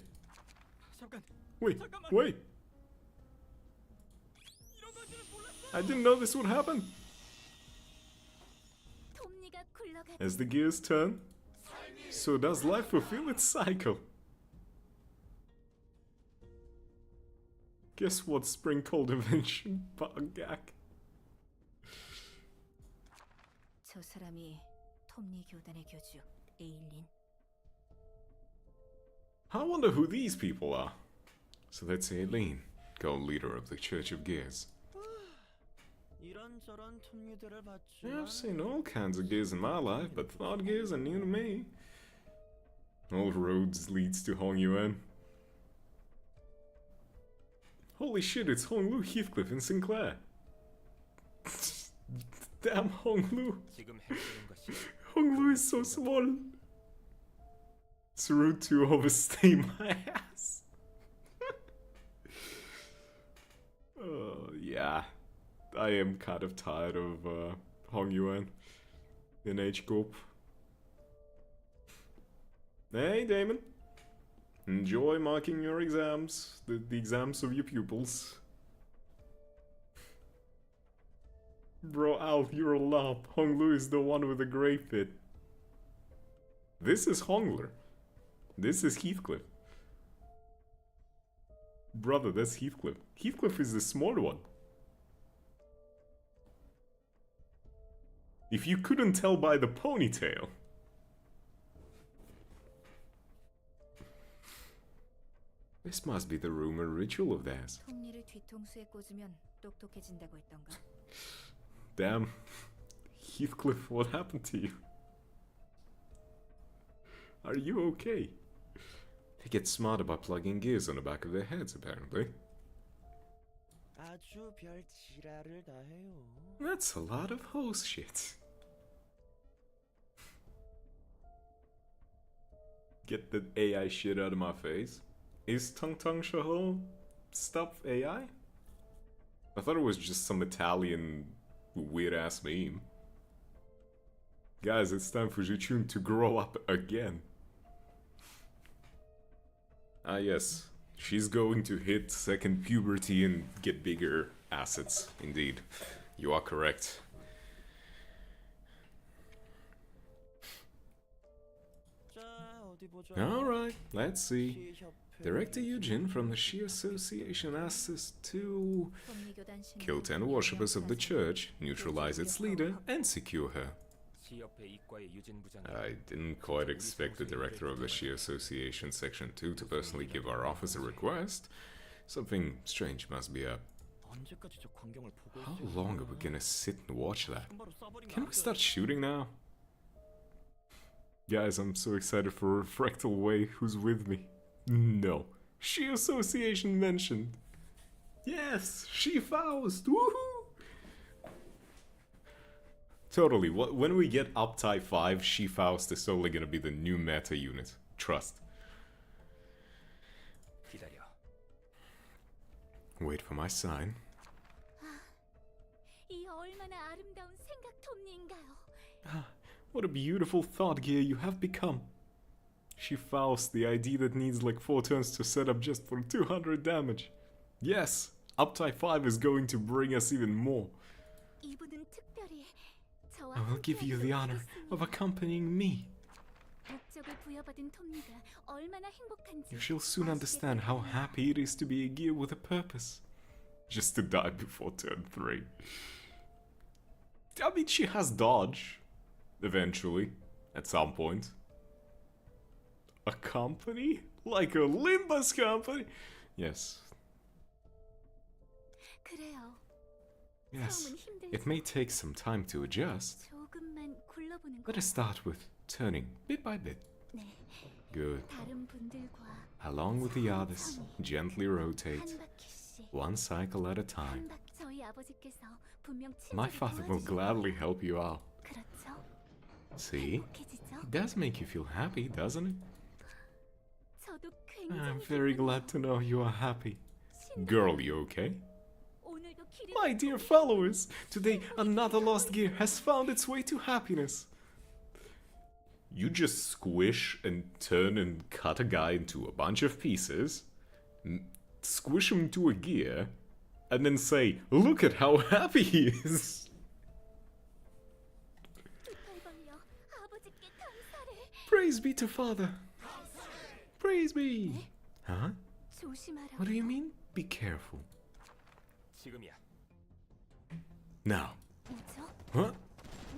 잠깐 Wait, wait! I didn't know this would happen. 톱니가 굴러가 As the gears turn, so does life fulfill its cycle. Guess what spring cold invention, Bagak? 저 사람이 톱니 교단의 교주 에일린. I wonder who these people are. So that's Aileen, co-leader of the Church of Gears. 이런저런 톱니들을 봤지만 Yeah, I've seen all kinds of gears in my life, but thought gears are new to me. All roads leads to Hong Yuan. Holy shit, it's Hong Lu, Heathcliff, and Sinclair. Damn Hong Lu. 지금 해주는 것이 Hong Lu is so small. It's rude to overstay my ass. Yeah. I am kind of tired of Hong Yuan in H-Corp. Hey, Damon. Enjoy marking your exams, the exams of your pupils. Bro, Alf, you're a lump. Honglu is the one with the grey fit. This is Hongler. This is Heathcliff. Brother, that's Heathcliff. Heathcliff is the small one. If you couldn't tell by the ponytail. This must be the rumor ritual of theirs. 톱니를 뒤통수에 꽂으면 똑똑해진다고 했던가? Damn. Heathcliff, what happened to you? Are you okay? They get smarter by plugging gears on the back of their heads, apparently. 아주 별 지랄을 다 해요. That's a lot of horse shit. Get the AI shit out of my face. Is Tung Tung Shahol stuff AI? I thought it was just some Italian weird ass meme. Guys, it's time for Jichun to grow up again. Ah yes, she's going to hit second puberty and get bigger assets, indeed. You are correct. 자, 어디 보자. Alright, let's see. 시협회 Director Eugene from the Shi Association asks us to 톱니 교단 신부는 kill 10 worshippers of the church, neutralize its leader, and secure her. 시협회 이과의 유진 부장. I didn't quite expect the director of the Shi Association Section 2 to personally give our office a request. Something strange must be up. 언제까지 저 광경을 보고 How 있어야 long are 되나? we gonna sit and watch that? 바로 쏴버리면 Can 안 we 돼. start shooting now? Guys, I'm so excited for Fractal Way. Who's with me? No. She Association mentioned. Yes, She Faust. Woohoo! Totally. When we get up Type 5, She Faust is totally gonna be the new meta unit. Trust. 기다려. Wait for my sign. 이 얼마나 아름다운 생각 톱니인가요? Ah, what a beautiful thought gear you have become. She fouls the idea that needs like 4 turns to set up just for 200 damage. Yes, Uptype 5 is going to bring us even more. 이분은 특별히 저와 I will give you the honor of accompanying me. 목적을 부여받은 톱니가 얼마나 행복한지 You shall soon understand how happy it is to be a gear with a purpose. Just to die before turn 3. I mean, she has dodge. Eventually. At some point. A company? Like a Limbus company? Yes. 그래요. Yes. 처음은 힘들죠. It may take some time to adjust. 조금만 굴러보는 Let us start with turning bit by bit. 네. Good. 다른 분들과 Along with the others, gently rotate, 한 바퀴씩 one cycle at a time. 한 바퀴 저희 아버지께서 분명 My 친절히 father will 도와주실 gladly 거예요. help you out. 그렇죠? See? 행복해지죠? It does make you feel happy, doesn't it? 저도 I'm 굉장히 very 기쁘네요. glad to know you are happy. 신나요. Girl, you okay? 오늘도 길을 My dear followers, today another lost gear has found its way to happiness. You just squish and turn and cut a guy into a bunch of pieces, squish him into a gear, and then say, look at how happy he is. 이빨벌려 아버지께 감사를. Praise be to Father. Praise be. Huh? 조심하라고. What do you mean? Be careful. 지금이야. Now. 뭐죠? Huh?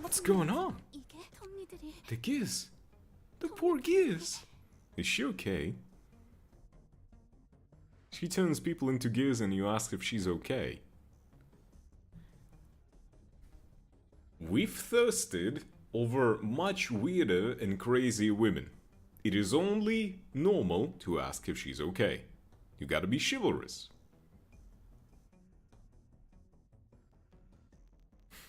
What's going on? 이게 톱니들이 The gears. The poor gears. Is she okay? She turns people into gears and you ask if she's okay. We've thirsted over much weirder and crazier women. It is only normal to ask if she's okay. You gotta be chivalrous.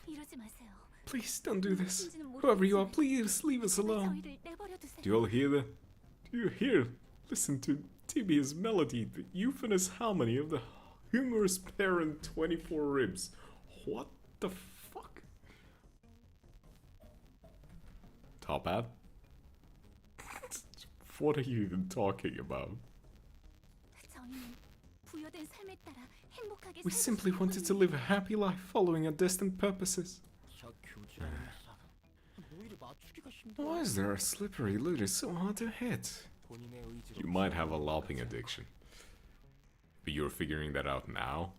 이러지 마세요. Please don't do this. Whoever you are, please leave us alone. 저희를 내버려 두세요. Do you all hear that? Do you hear? Listen to Tibia's melody, the euphonous harmony of the humorous parent 24 ribs. What the fuck? Top hat? What are you even talking about? 저희는 부여된 삶에 따라 행복하게 We 살고 simply wanted to 싶거든요. live a happy life following our distant purposes. 저 교주라는 사람. 뭐 이리 맞추기가 힘들어. Why is there a slippery loot? It's so hard to hit. 본인의 의지로 You might have a lopping addiction. But you're figuring that out now?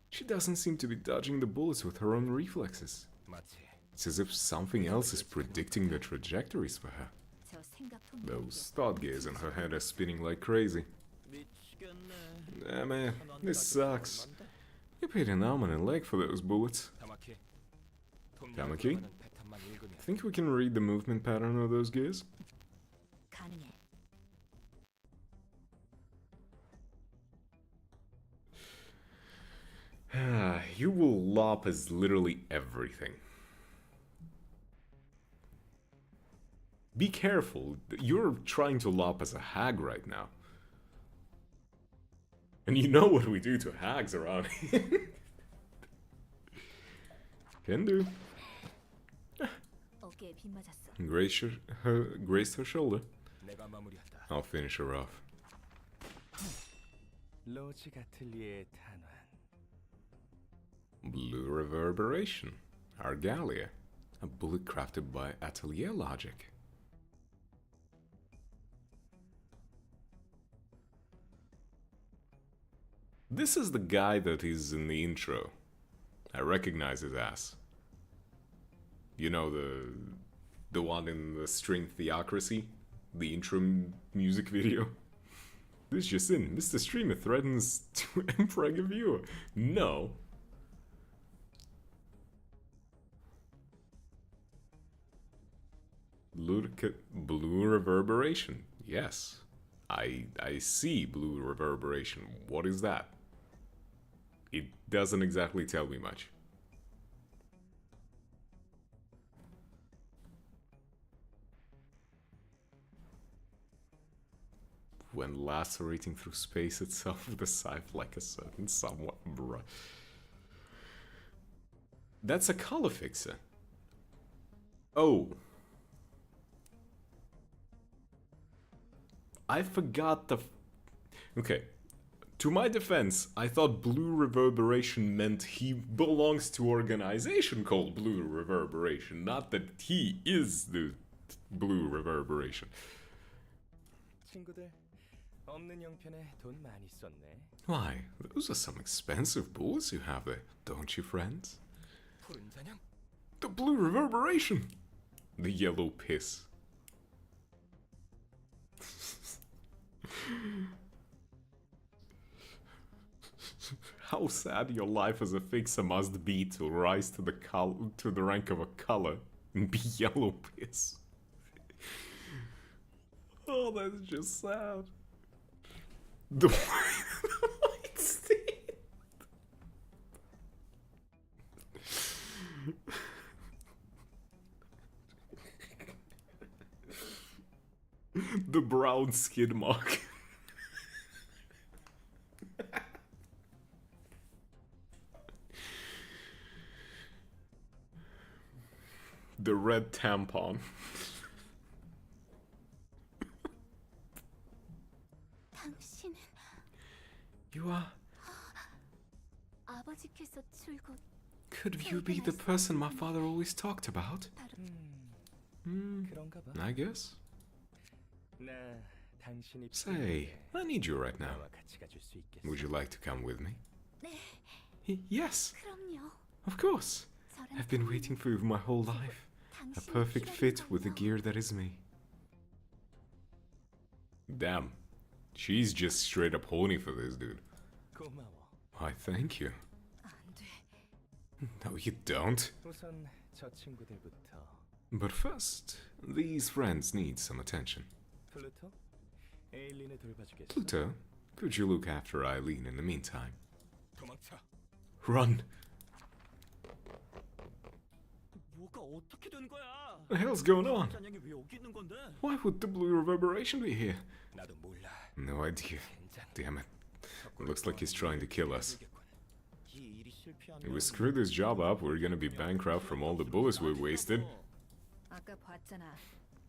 She doesn't seem to be dodging the bullets with her own reflexes. 마치 It's as if something else is predicting the trajectories for her. 저 생각 톱니 Those thought gears in her head are spinning like crazy. 미치겠네. Ah man, this sucks. You paid an arm and a leg for those bullets. 다마키. 다마키? 패턴만 읽으면 Think we can read the movement pattern of those gears? 가능해. You will lop as literally everything. Be careful, you're trying to lop as a hag right now. And you know what we do to hags around here. Can do. 어깨에 빗 맞았어. Graced her shoulder. 내가 마무리한다. I'll finish her off. 로지 가틀리의 탄환. Blue Reverberation. Argalia. A bullet crafted by Atelier Logic. This is the guy that is in the intro. I recognize his ass. You know, the one in the String Theocracy? The intro music video? This just in. Mr. Streamer threatens to impreg a viewer. No. Blue Reverberation. Yes. I see Blue Reverberation. What is that? It doesn't exactly tell me much. when lacerating through space itself with a scythe like a certain somewhat bruh. That's a color fixer. Oh. I forgot the... Okay. To my defense, I thought Blue Reverberation meant he belongs to an organization called Blue Reverberation, not that he is the Blue Reverberation. 친구들, 없는 형편에 돈 많이 썼네. Why, those are some expensive bullets you have there, don't you, friends? 푸른 잔향? The Blue Reverberation! The yellow piss. How sad your life as a fixer must be to rise to the rank of a color and be yellow piss. Oh, that's just sad. The white stain. The brown skid mark. The red tampon. 당신은 You are... 아버지께서 줄곧 Could you be the person my father always talked about? 그런가 봐. I guess. 나 당신이 Say, I need you right now. 나와 같이 가줄 수 있겠어? Would you like to come with me? 네, Yes, 그럼요. of course. 저랑 I've been waiting for you my whole life. A 당신이 perfect fit with the 기다리거든요. gear that is me. Damn. She's just straight up horny for this dude. 고마워. Why, thank you. 안 돼. No, you don't. 우선 저 친구들부터. But first, these friends need some attention. 플루토, 에일린을 돌봐주겠어? Pluto, could you look after Eileen in the meantime? 도망쳐. Run! 뭐가 어떻게 된 거야? The hell's going on? 잔향이 왜 여기 있는 건데? Why would the blue reverberation be here? 나도 몰라. No idea. 젠장. Damn it. It looks like he's trying to kill us. 이 일이 실패하면 If we screw this job up, we're gonna be bankrupt from all the bullets we wasted. 아까 봤잖아.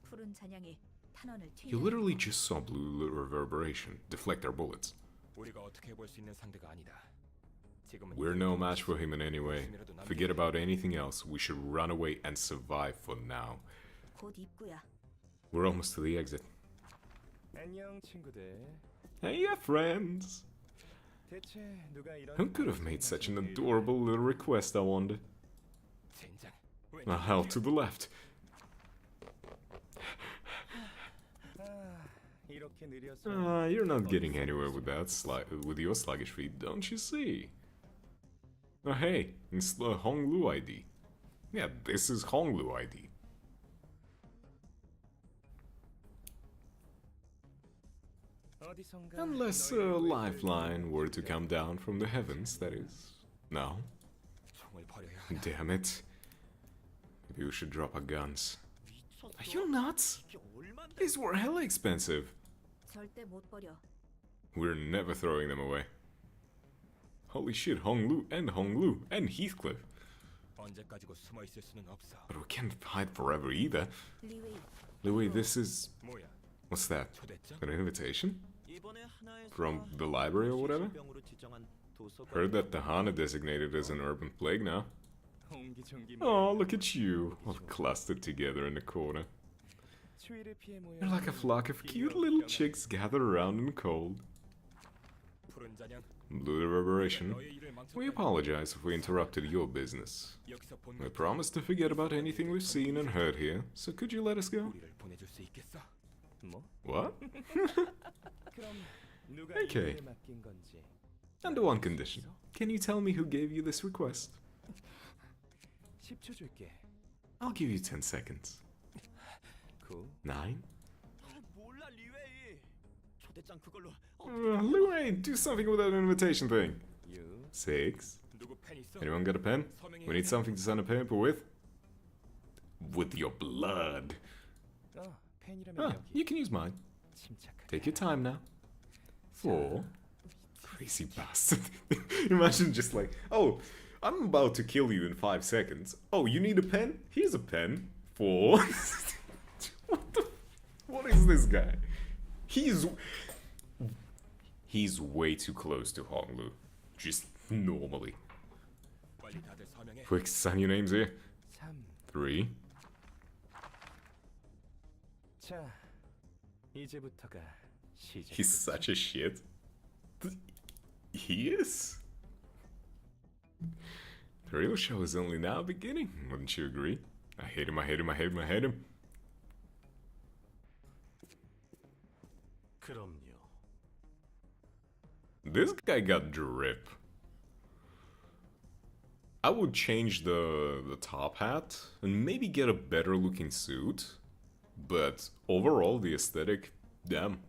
푸른 잔향이 탄원을 You 튀는. literally just saw blue reverberation deflect our bullets. 우리가 어떻게 해볼 수 있는 상대가 아니다. 지금은 We're no match for him in any way. Forget about anything else. We should run away and survive for now. 곧 입구야. We're almost to the exit. 안녕 친구들. Hey, yeah, friends. 대체 누가 이런 Who could have made such an adorable little request, I wonder? 젠장. A hell to the left. 이렇게 느려서 You're not getting anywhere with that with your sluggish feet, don't you see? Oh, hey, it's the Honglu ID. Yeah, this is Honglu ID. 어디선가 Unless a lifeline were to come down from the heavens, that is. No. 총을 버려야 하나. Damn it. Maybe we should drop our guns. Are you nuts? 이게 얼마인데? These were hella expensive. 절대 못 버려. We're never throwing them away. Holy shit, Honglu and Heathcliff. 언제까지고 숨어 있을 수는 없어. But we can't hide forever either. 리웨이. Louis, this is... 뭐야? What's that? 초대장? An invitation? 이번에 하나에서 From the library or whatever? 질병으로 지정한 도서관 Heard that the Hana designated as an urban plague now. 옹기종기 Oh, look at you, all clustered together in the corner. 추위를 피해 모여. You're like a flock of cute little chicks gathered around in the cold. 푸른 잔향. Blue Reverberation, 너의 일을 we 망쳤다. apologize if we interrupted your business. 여기서 본 We 것 promise to forget about anything we've seen and heard here, so could you let us go? 우리를 보내줄 수 있겠어? 뭐? What? 그럼 누가 Okay. 이 일을 맡긴 건지. Under one condition. Can you tell me who gave you this request? 10초 줄게. I'll give you 10 seconds. 9. 9? 몰라 리웨이. 초대장 그걸로 Louis, do something with that invitation thing. 6. 6. 누구 펜 있어? Anyone got a pen? 서명해. We need something to sign a paper with. With your blood. 펜이라면 Ah, 여기. you can use mine. 침착하게. Take your time now. 4. Crazy bastard. Imagine just like, oh, I'm about to kill you in 5 seconds. Oh, you need a pen? Here's a pen. 4. What is this guy? He's way too close to Honglu. Just normally. 빨리 다들 서명해. Quick, sign your names here. 3. 자, 이제부터가 시작. He's such a shit. He is? The real show is only now beginning, wouldn't you agree? I hate him, I hate him, I hate him, I hate him. 그럼요. This guy got drip. I would change the top hat and maybe get a better looking suit. But overall, the aesthetic, damn.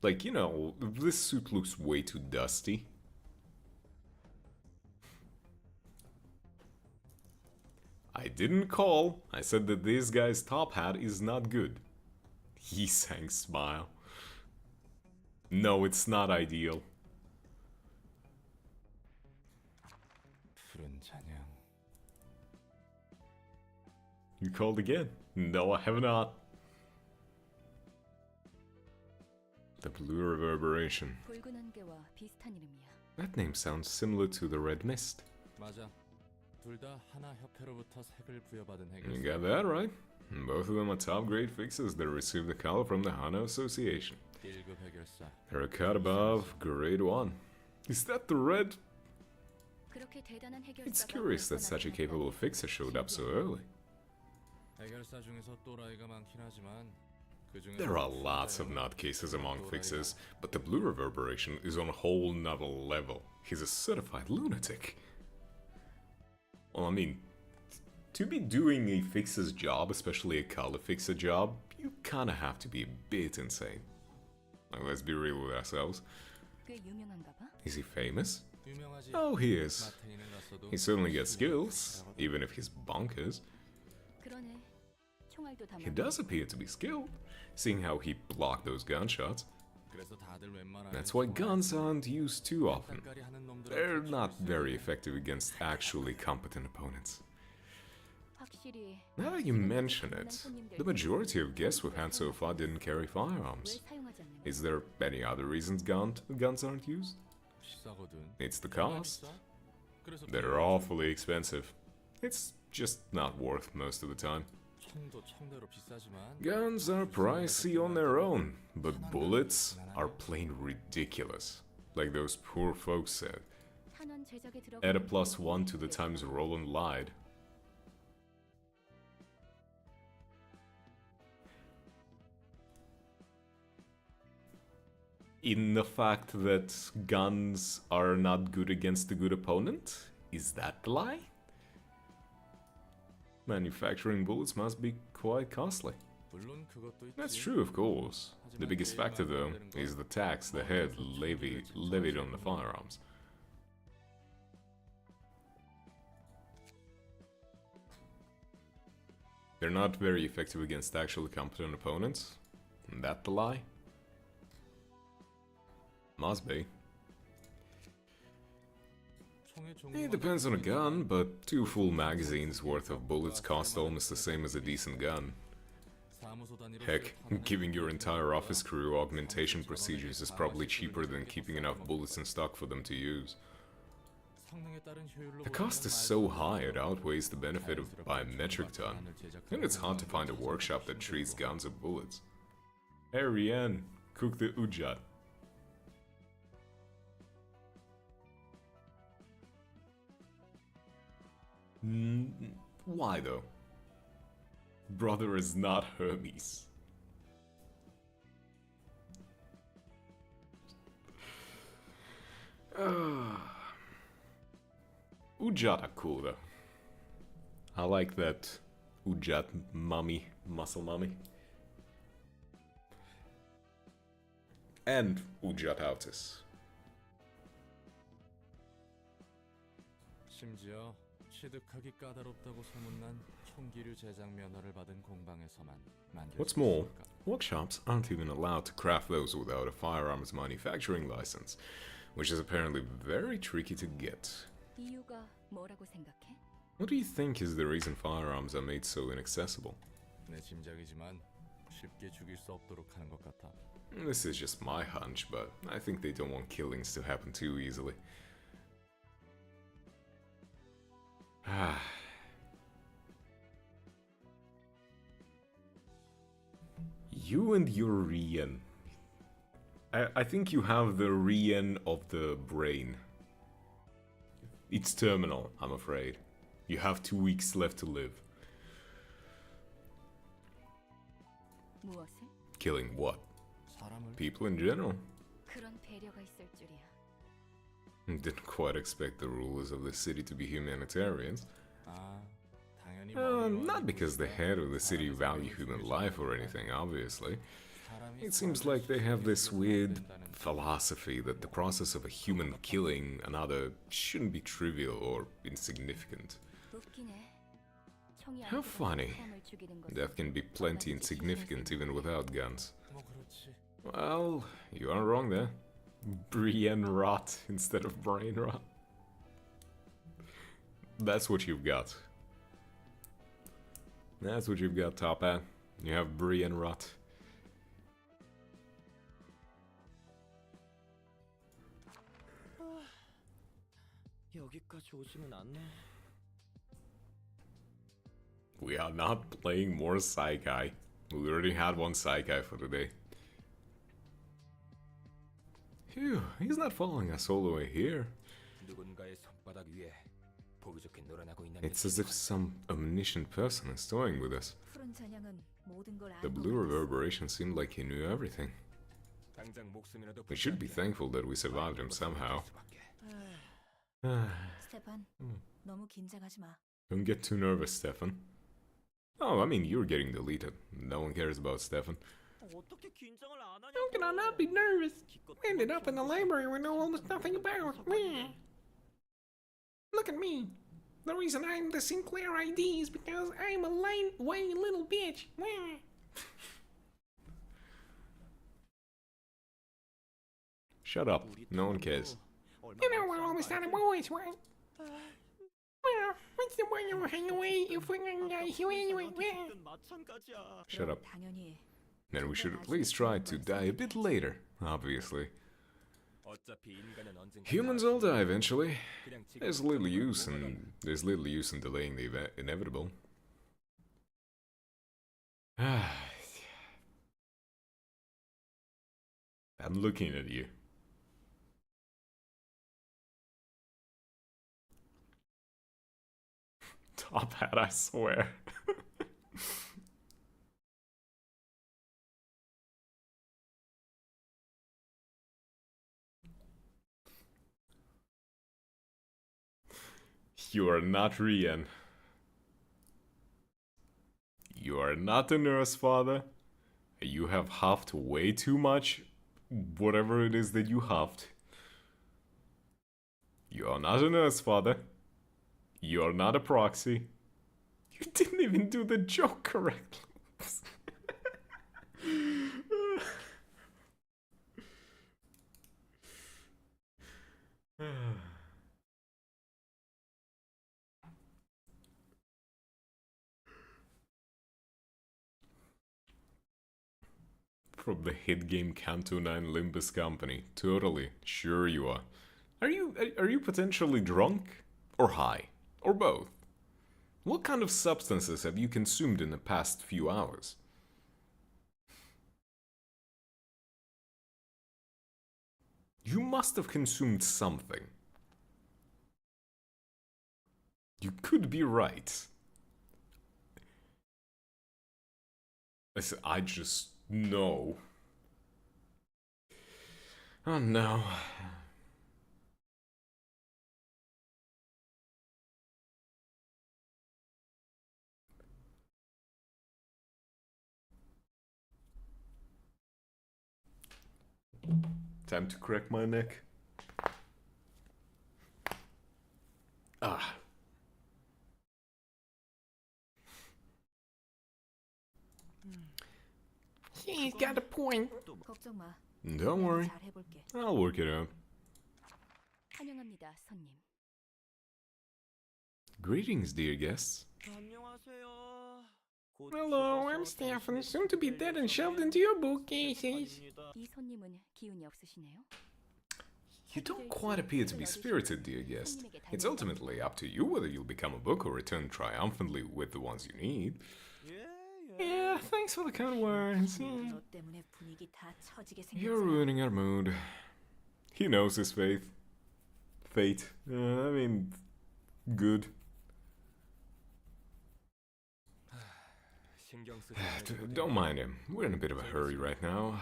Like, you know, this suit looks way too dusty. I didn't call. I said that this guy's top hat is not good. He sang smile. No, it's not ideal. 푸른 잔향. You called again? No, I have not. The Blue Reverberation. 붉은 안개와 비슷한 이름이야. That name sounds similar to the Red Mist. 맞아. 둘 다 하나 협회로부터 색을 부여받은 You 해결사. got that right. Both of them are top grade fixes that receive the color from the Hana Association. 1급 해결사. They're a cut above grade 1. Is that the red? 그렇게 대단한 해결사가 It's curious that such a capable fixer showed up so early. 해결사 중에서 또라이가 많긴 하지만 그중에서 There are lots of nutcases among fixers, but the Blue Reverberation is on a whole nother level. He's a certified lunatic. Well, I mean, to be doing a fixer's job, especially a color fixer job, you kinda have to be a bit insane. Like, let's be real with ourselves. 꽤 유명한가 봐. Is he famous? 유명하지. Oh, he is. 마태인을 갔어도 He certainly gets skills, even if he's bonkers. 그러네. 총알도 다 He does appear to be skilled, seeing how he blocked those gunshots. 그래서 다들 웬만하면 That's why guns aren't used too often. 딴까리 하는 놈들한테 They're 줄 not 수 very 있는 effective against actually competent opponents. 확실히 Now that you mention it, the majority of guests we've had so far didn't carry 왜 firearms. 사용하지 않는 거야? Is there any other reasons guns aren't used? 비싸거든. It's the 정말 cost. 비싸? 그래서 They're awfully expensive. It's just not worth most of the time. 총도 총대로 비싸지만 Guns are pricey on their own, but bullets are plain ridiculous. Like those poor folks said. 탄원 제작에 들어가 Add a +1 to the times Roland lied. In the fact that guns are not good against a good opponent? Is that the lie? Manufacturing bullets must be quite costly. 물론 그것도 있지. That's true, of course. The biggest factor, though, is the tax the head levied on the firearms. They're not very effective against actually competent opponents. That the lie? Must be. 총의 It 종류가 depends on a gun, but 2 full magazines worth of bullets cost almost the same as a decent gun. 사무소 단위로 Heck, 수입하는 giving your entire office crew augmentation procedures is probably cheaper than keeping enough bullets in stock for them to use. 성능에 따른 효율로 The cost is so high it outweighs the benefit of by a metric ton, and it's hard to find a workshop that treats guns or bullets. Hey Rian, cook the ujat. Why though? Brother is not Hermes. Ujat are cool though. I like that Ujat mummy, muscle mummy. And Ujat Autis. 심지어 취득하기 까다롭다고 소문난 총기류 제작 면허를 받은 공방에서만 만들 What's 수 more, 있을까? workshops aren't even allowed to craft those without a firearms manufacturing license, which is apparently very tricky to get. 이유가 뭐라고 생각해? What do you think is the reason firearms are made so inaccessible? 내 짐작이지만 쉽게 죽일 수 없도록 하는 것 같아. This is just my hunch, but I think they don't want killings to happen too easily. You and your Rian. I think you have the Rian of the brain. It's terminal, I'm afraid. You have 2 weeks left to live. 무엇을? Killing what? 사람을 People in general. 그런 배려가 있을 줄이야. Didn't quite expect the rulers of the city to be humanitarians. 아, 당연히 Not because the head of the city value human life or anything, obviously. It seems like they have this weird philosophy that the process of a human killing another shouldn't be trivial or insignificant. 웃기네. 총이 안 How 들어간 funny. 사람을 죽이는 것은 Death can be plenty insignificant even without guns. 뭐 그렇지. Well, you are wrong there. Brain rot instead of brain rot. That's what you've got. That's what you've got, Top Hat. You have brain rot. 여기까지 오지는 않네. We are not playing more Saikai. We already had one Saikai for today. Phew, he's not following us all the way here. 누군가의 손바닥 위에 보기 좋게 놀아나고 있는 It's as if some omniscient person is toying with us. 푸른 잔향은 모든 걸 The 알고 blue 있었어. reverberation seemed like he knew everything. 당장 목숨이라도 We should be thankful that we survived him somehow. 스테판, 너무 긴장하지 마. Don't get too nervous, Stefan. Oh, I mean, you're getting deleted. No one cares about Stefan. 어떻게 긴장을 안 하냐고. How can I not be nervous? We ended up in the library we know almost nothing about. Meh. Look at me. The reason I'm the Sinclair ID is because I'm a white little bitch. Meh. Shut up. No one cares. You know we're almost out of boys, right? Well, what's the point of hanging away if we're gonna die here anyway? Meh. 마찬가지야. Shut up. 당연히 Then we should at least try to die a bit later, obviously. 어차피 인간은 언젠가 Humans all die eventually. 그냥 지금 There's little use in delaying the inevitable. I'm looking at you. Top hat, I swear. You are not Rian. You are not a nurse, father. You have huffed way too much, whatever it is that you huffed. You are not a nurse, father. You are not a proxy. You didn't even do the joke correctly. From the hit game Canto 9 Limbus Company. Totally. Sure you are. Are you potentially drunk? Or high? Or both? What kind of substances have you consumed in the past few hours? You must have consumed something. You could be right. I just know. Oh no. Time to crack my neck. Ah. He's got a point. 걱정 마. Don't 내가 worry, 잘 해볼게. I'll work it out. 환영합니다, 손님. Greetings, dear guests. 안녕하세요. Hello, I'm Stefan, soon to be dead and shoved into your bookcases. 이 손님은 기운이 없으시네요. You don't quite appear to be spirited, dear guest. It's ultimately up to you whether you'll become a book or return triumphantly with the ones you need. Yeah, thanks for the kind words. Yeah. 너 때문에 분위기 다 처지게 You're 생겼잖아. ruining our mood. He knows his fate. I mean, good. 신경 쓰지 Don't mind him. We're in a bit of a hurry right now.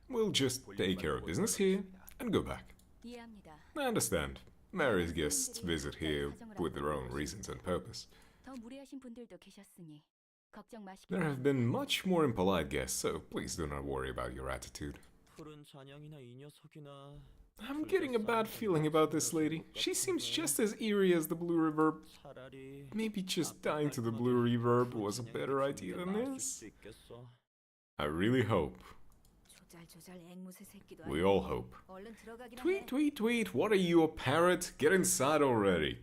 We'll just take care of business here and go back. 이해합니다. I understand. Mary's guests visit here with their own reasons and purpose. 더 무례하신 분들도 계셨으니 걱정 마시기 There have been much more impolite guests, so please do not worry about your attitude. 푸른 잔향이나 이 녀석이나 I'm getting a bad feeling about this lady. She seems just as eerie as the blue reverb. 차라리 Maybe just dying to the blue reverb was a better idea than this. I really hope. 조잘조잘 앵무새 새끼도 We 아니고 all hope. 얼른 들어가긴 Tweet, 해. tweet, tweet. What are you, a parrot? Get inside already.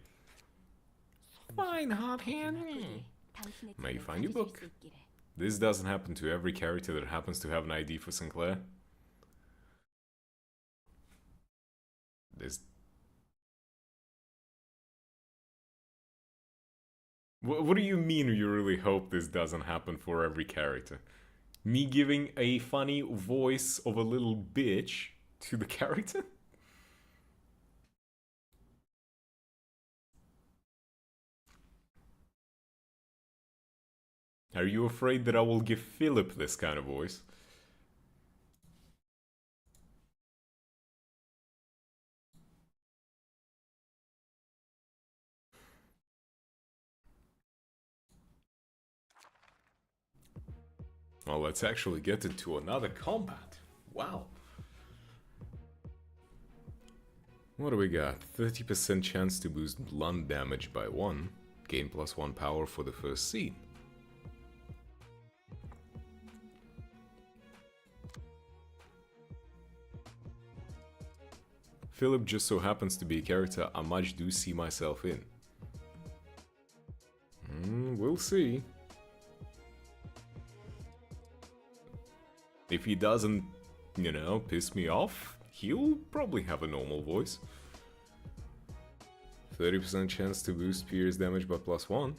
Fine, hot hand. 당신의 May you 팀을 find your 가지실 book. 수 있기를. This doesn't happen to every character that happens to have an ID for Sinclair. This. What do you mean you really hope this doesn't happen for every character? Me giving a funny voice of a little bitch to the character? Are you afraid that I will give Philip this kind of voice? Well, let's actually get into another combat. Wow. What do we got? 30% chance to boost blunt damage by 1. Gain +1 power for the first scene. Philip just so happens to be a character I much do see myself in. We'll see. If he doesn't, you know, piss me off, he'll probably have a normal voice. 30% chance to boost Pierce damage by +1.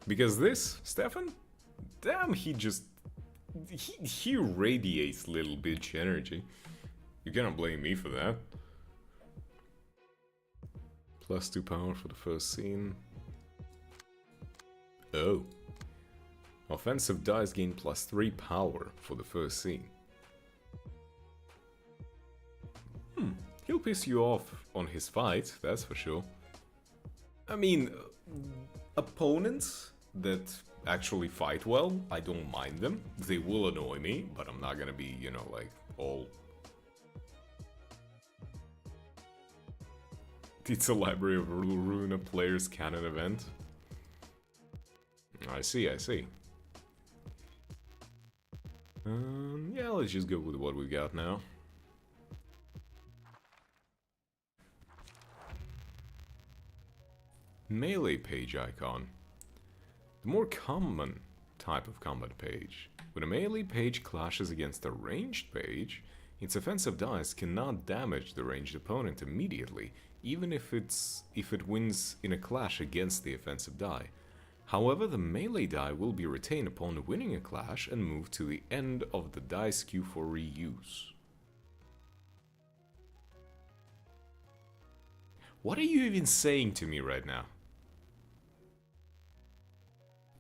Because this, Stefan, damn, he radiates little bitch energy. You cannot blame me for that. +2 power for the first scene. Oh. Offensive dice gain +3 power for the first scene. He'll piss you off on his fight, that's for sure. I mean, opponents that actually fight well, I don't mind them. They will annoy me, but I'm not gonna be, you know, like, all... It's a Library of Ruina Players canon event. I see. Yeah, let's just go with what we got now. Melee page icon. The more common type of combat page. When a melee page clashes against a ranged page, its offensive dice cannot damage the ranged opponent immediately, even if it wins in a clash against the offensive die. However, the melee die will be retained upon winning a clash and moved to the end of the dice queue for reuse. What are you even saying to me right now?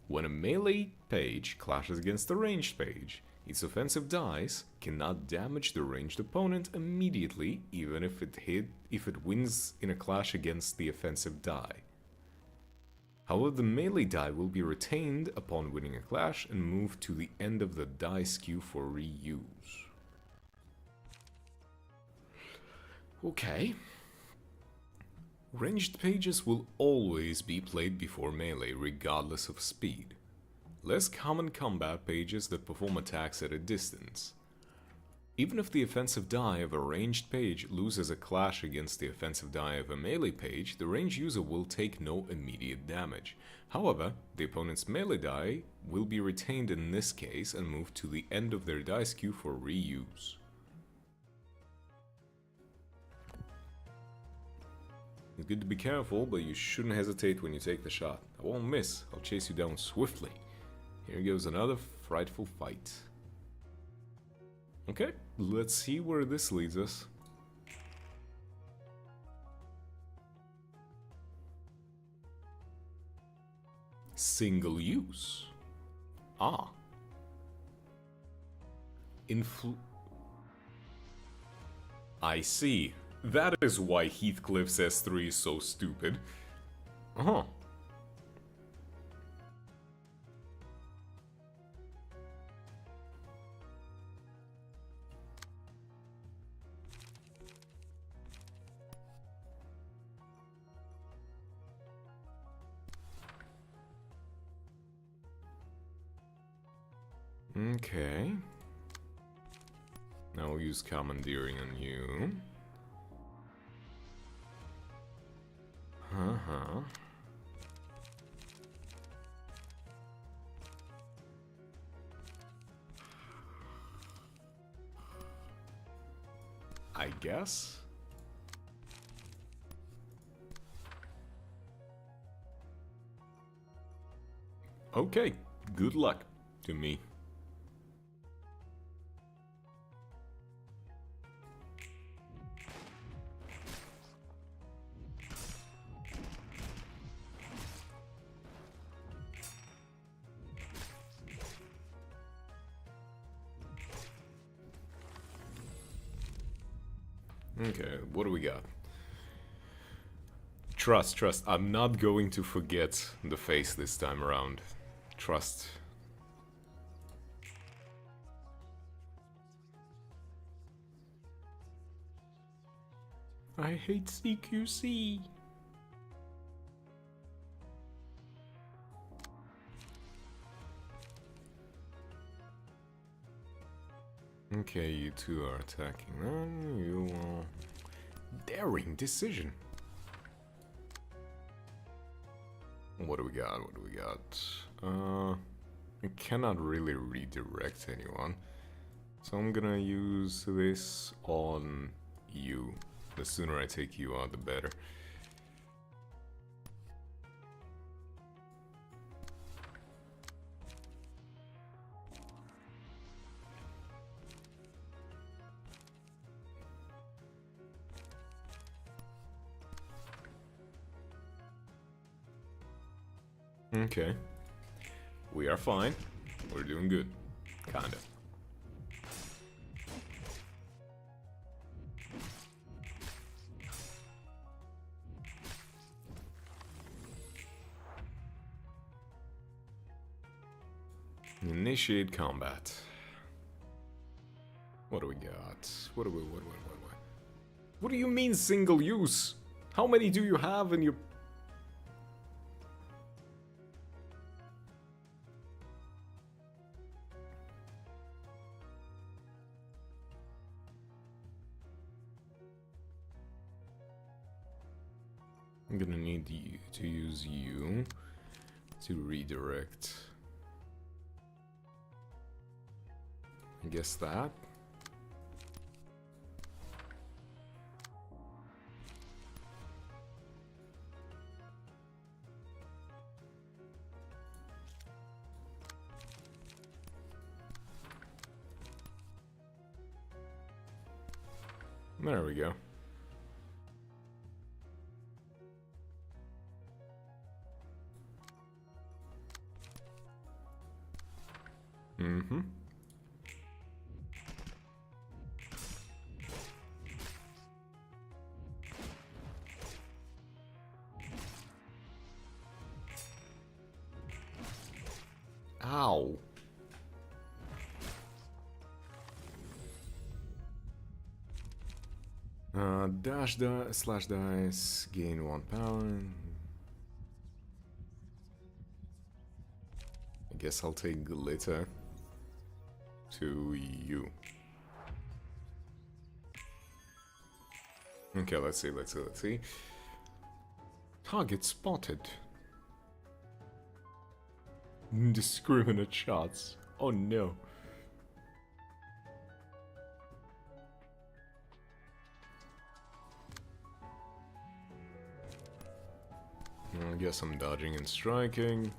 When a melee page clashes against a ranged page, its offensive dice cannot damage the ranged opponent immediately, even if it wins in a clash against the offensive die. However, the melee die will be retained upon winning a clash and moved to the end of the dice queue for reuse. Okay. Ranged pages will always be played before melee, regardless of speed. Less common combat pages that perform attacks at a distance. Even if the offensive die of a ranged page loses a clash against the offensive die of a melee page, the ranged user will take no immediate damage. However, the opponent's melee die will be retained in this case and moved to the end of their dice queue for reuse. It's good to be careful, but you shouldn't hesitate when you take the shot. I won't miss, I'll chase you down swiftly. Here goes another frightful fight. Okay, let's see where this leads us. Single use. Ah. I see. That is why Heathcliff's S3 is so stupid. Uh-huh. Okay. Now we'll use commandeering on you. I guess. Okay, good luck to me. Okay, what do we got? Trust, trust. I'm not going to forget the face this time around. Trust. I hate CQC. Okay, you two are attacking them. You daring decision. What do we got? What do we got? I cannot really redirect anyone, so I'm gonna use this on you. The sooner I take you out, the better. Okay. We are fine. We're doing good. Kinda. Initiate combat. What do we got? What do you mean single use? How many do you have in your... I'm gonna need you to use you to redirect. I guess that. There we go. Mm-hmm. Ow. Dash slash dice, gain 1 power. I guess I'll take glitter to you. Okay, let's see. Target spotted. Indiscriminate shots. Oh no. I guess I'm dodging and striking.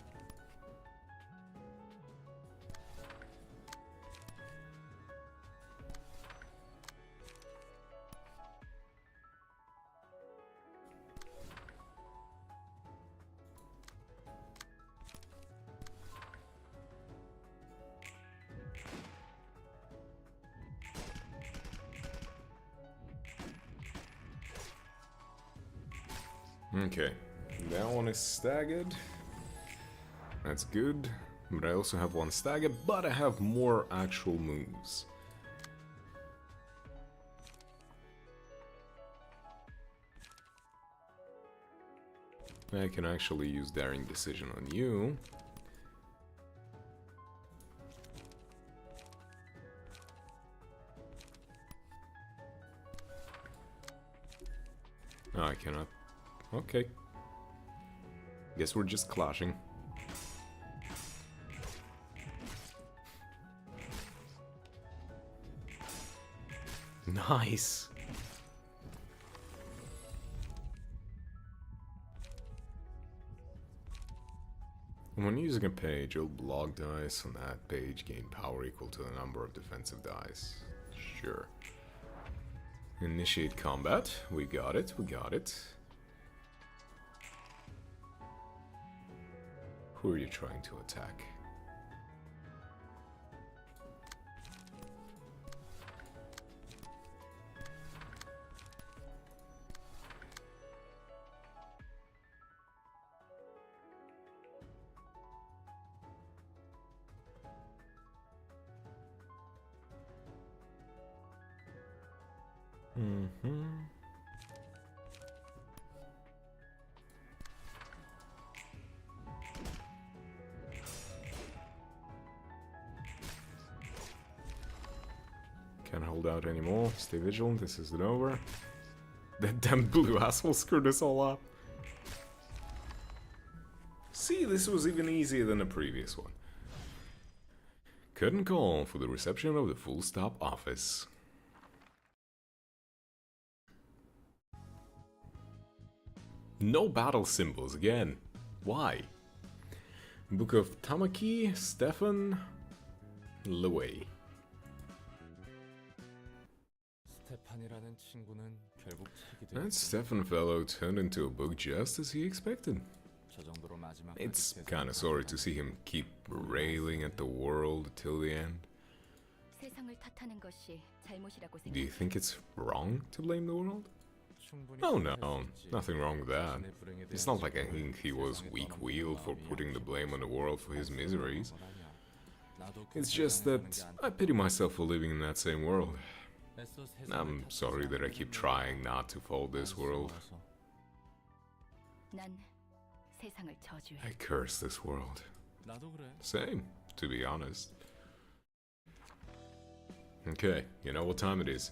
Okay, that one is staggered. That's good. But I also have one staggered, but I have more actual moves. I can actually use Daring Decision on you. No, I cannot. Okay. Guess we're just clashing. Nice! When using a page, you'll block dice on that page gain power equal to the number of defensive dice. Sure. Initiate combat. We got it, we got it. Who are you trying to attack? Can't hold out anymore. Stay vigilant, this isn't over. That damn blue asshole screwed us all up. See, this was even easier than the previous one. Curtain call for the reception of the full stop office. No battle symbols again. Why? Book of Tamaki, Stefan, Leway. 스테판이라는 친구는 결국 책이 That 되었지. Stefan fellow turned into a book just as he expected. 저 정도로 마지막 It's kinda sorry to see him keep railing at the world till the end. 세상을 탓하는 것이 잘못이라고 Do you 생각해. think it's wrong to blame the world? Oh no, nothing wrong with that. It's not like I think he was weak-willed for putting the blame on the world for his miseries. It's just that I pity myself for living in that same world. I'm sorry that I keep trying not to fall this world. 난 세상을 저주해. I curse this world. 나도 그래. Same, to be honest. Okay, you know what time it is.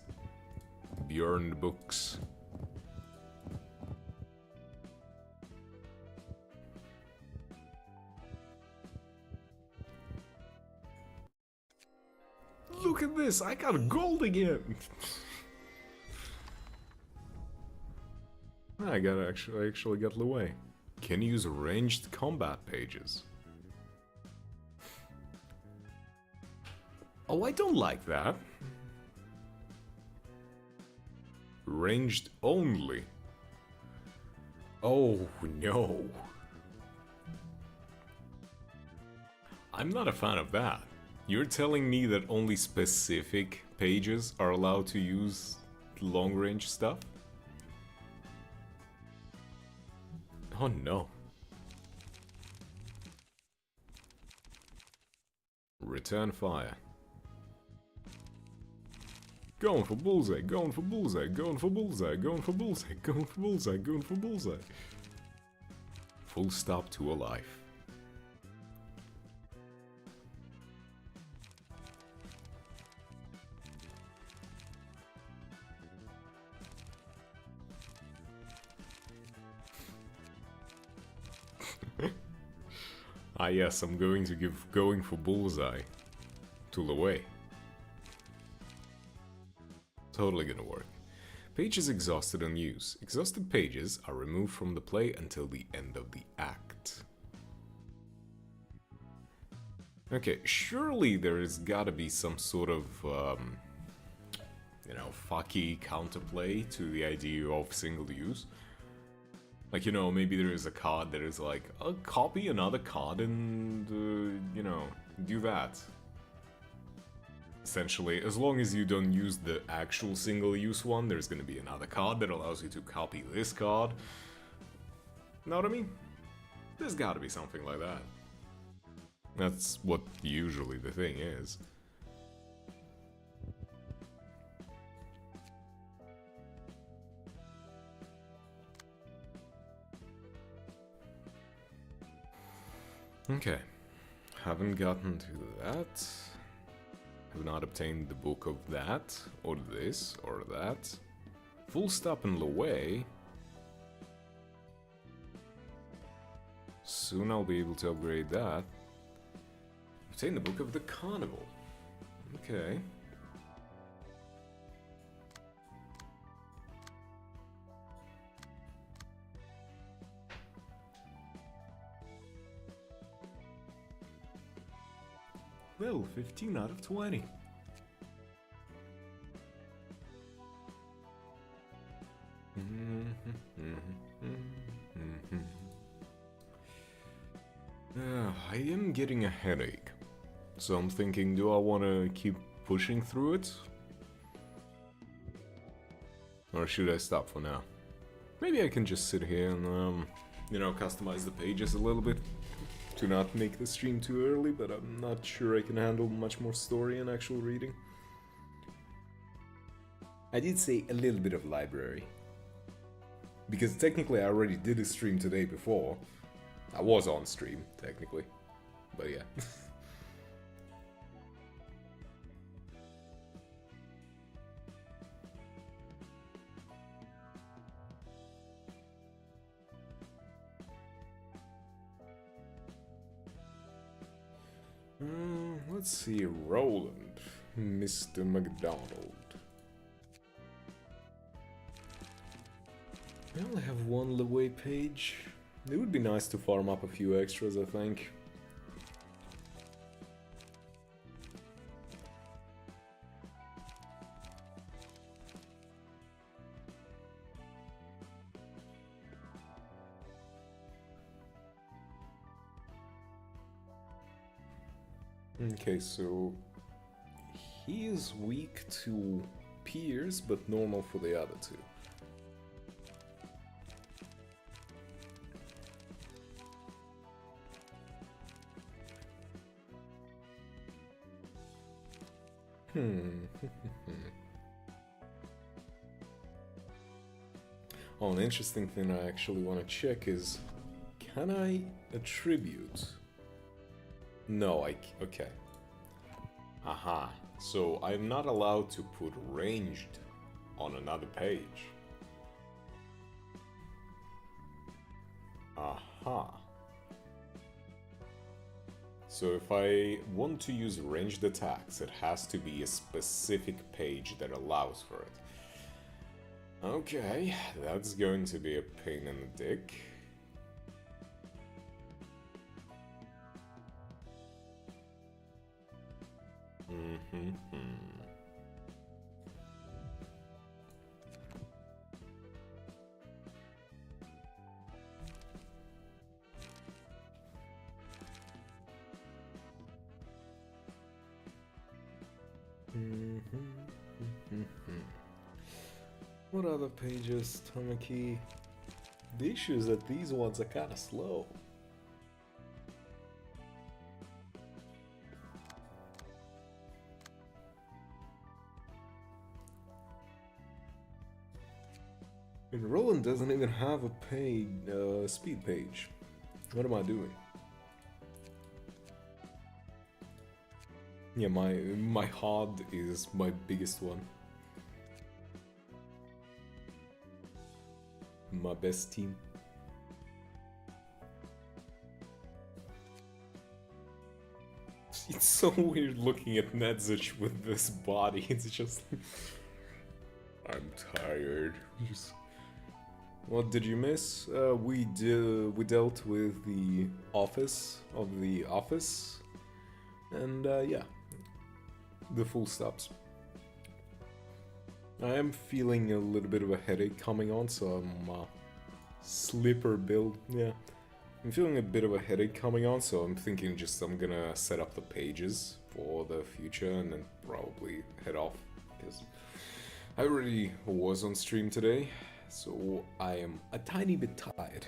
Bjorn the books. Look at this, I got gold again! I actually got Luay. Can use ranged combat pages. Oh, I don't like that. Ranged only. Oh, no. I'm not a fan of that. You're telling me that only specific pages are allowed to use long-range stuff? Oh no. Return fire. Going for bullseye, going for bullseye, going for bullseye, going for bullseye, going for bullseye, going for bullseye. Full stop to a life. Ah yes, I'm going to give going for bullseye to Laway. Totally gonna work. Pages exhausted on use. Exhausted pages are removed from the play until the end of the act. Okay, surely there has gotta be some sort of, you know, fucky counterplay to the idea of single use. Like, you know, maybe there is a card that is like, copy another card and, you know, do that. Essentially, as long as you don't use the actual single-use one, there's gonna be another card that allows you to copy this card. Know what I mean? There's gotta be something like that. That's what usually the thing is. Okay, haven't gotten to that. Have not obtained the book of that, or this, or that. Full stop in Laway. Soon I'll be able to upgrade that. Obtain the book of the carnival. Okay. Well, 15 out of 20. I am getting a headache. So I'm thinking, do I want to keep pushing through it? Or should I stop for now? Maybe I can just sit here and, you know, customize the pages a little bit. To not make the stream too early, but I'm not sure I can handle much more story and actual reading. I did say a little bit of library. Because technically I already did a stream today before. I was on stream, technically. But yeah. Let's see, Roland, Mr. McDonald. I only have one Laway page. It would be nice to farm up a few extras, I think. Okay, so he is weak to Piers, but normal for the other two. Oh, an interesting thing I actually want to check is, can I attribute? No, okay. Aha. So I'm not allowed to put ranged on another page. Aha. So if I want to use ranged attacks, it has to be a specific page that allows for it. Okay, that's going to be a pain in the dick. What other pages, Tamaki? The issue is that these ones are kinda slow. And Roland doesn't even have a paid speed page. What am I doing? Yeah, my hard is my biggest one. My best team. It's so weird looking at Nedzuch with this body. It's just... I'm tired. Just... What did you miss? We dealt with the office of the office. And yeah, the full stops. I am feeling a little bit of a headache coming on, so I'm slipper build. Yeah, I'm feeling a bit of a headache coming on, so I'm thinking I'm gonna set up the pages for the future and then probably head off, because I already was on stream today, so I am a tiny bit tired.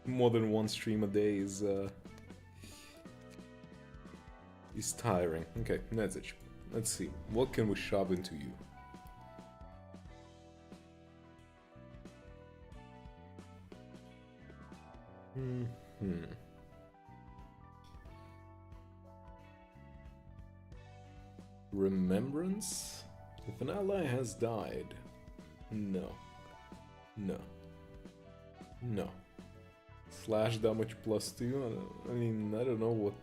More than one stream a day is tiring. Okay, that's it. Let's see. What can we shove into you? Remembrance? If an ally has died. No. No. No. Slash damage +2? I mean, I don't know what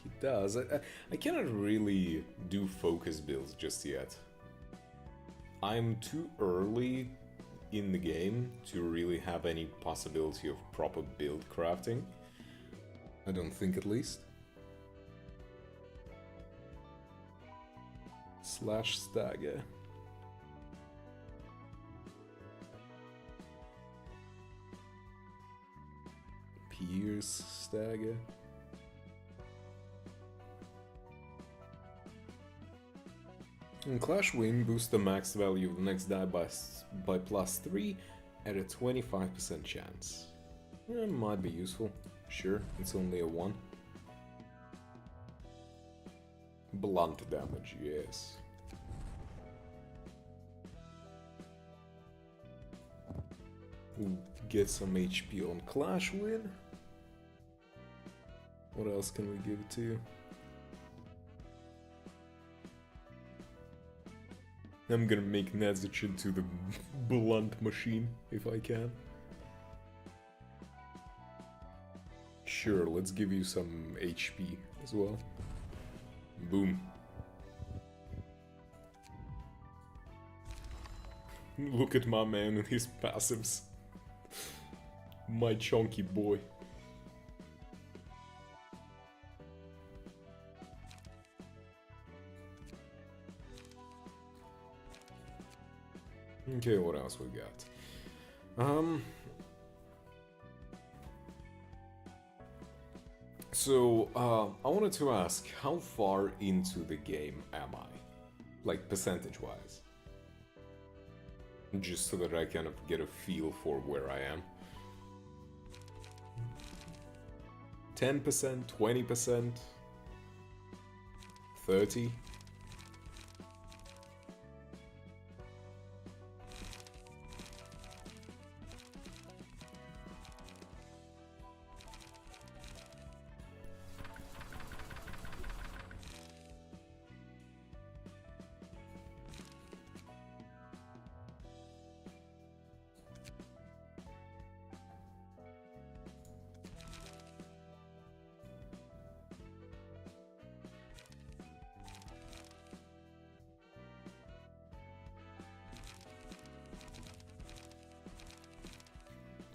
he does. I cannot really do focus builds just yet. I'm too early in the game to really have any possibility of proper build crafting. I don't think, at least. Slash stagger. Pierce stagger. And Clash Win boosts the max value of the next die by +3 at a 25% chance. It might be useful. Sure, it's only a 1. Blunt damage, yes. Ooh, get some HP on Clash Win. What else can we give it to you? I'm gonna make Nedzuch into the blunt machine, if I can. Sure, let's give you some HP as well. Boom. Look at my man and his passives. My chunky boy. Okay, what else we got? So, I wanted to ask, how far into the game am I? Like, percentage-wise? Just so that I kind of get a feel for where I am. 10%, 20%, 30%?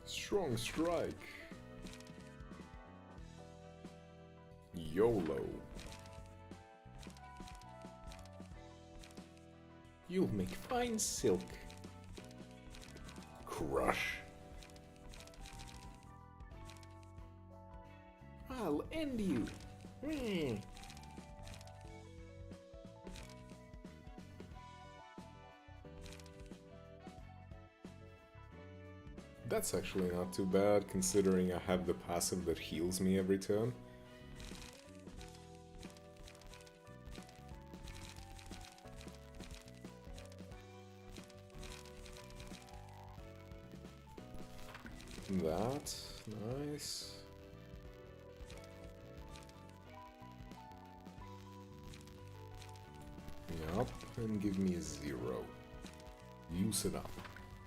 Strong strike. YOLO. You'll make fine silk. Crush. I'll end you. That's actually not too bad, considering I have the passive that heals me every turn. That, nice. Yup, and give me a 0. Use it up.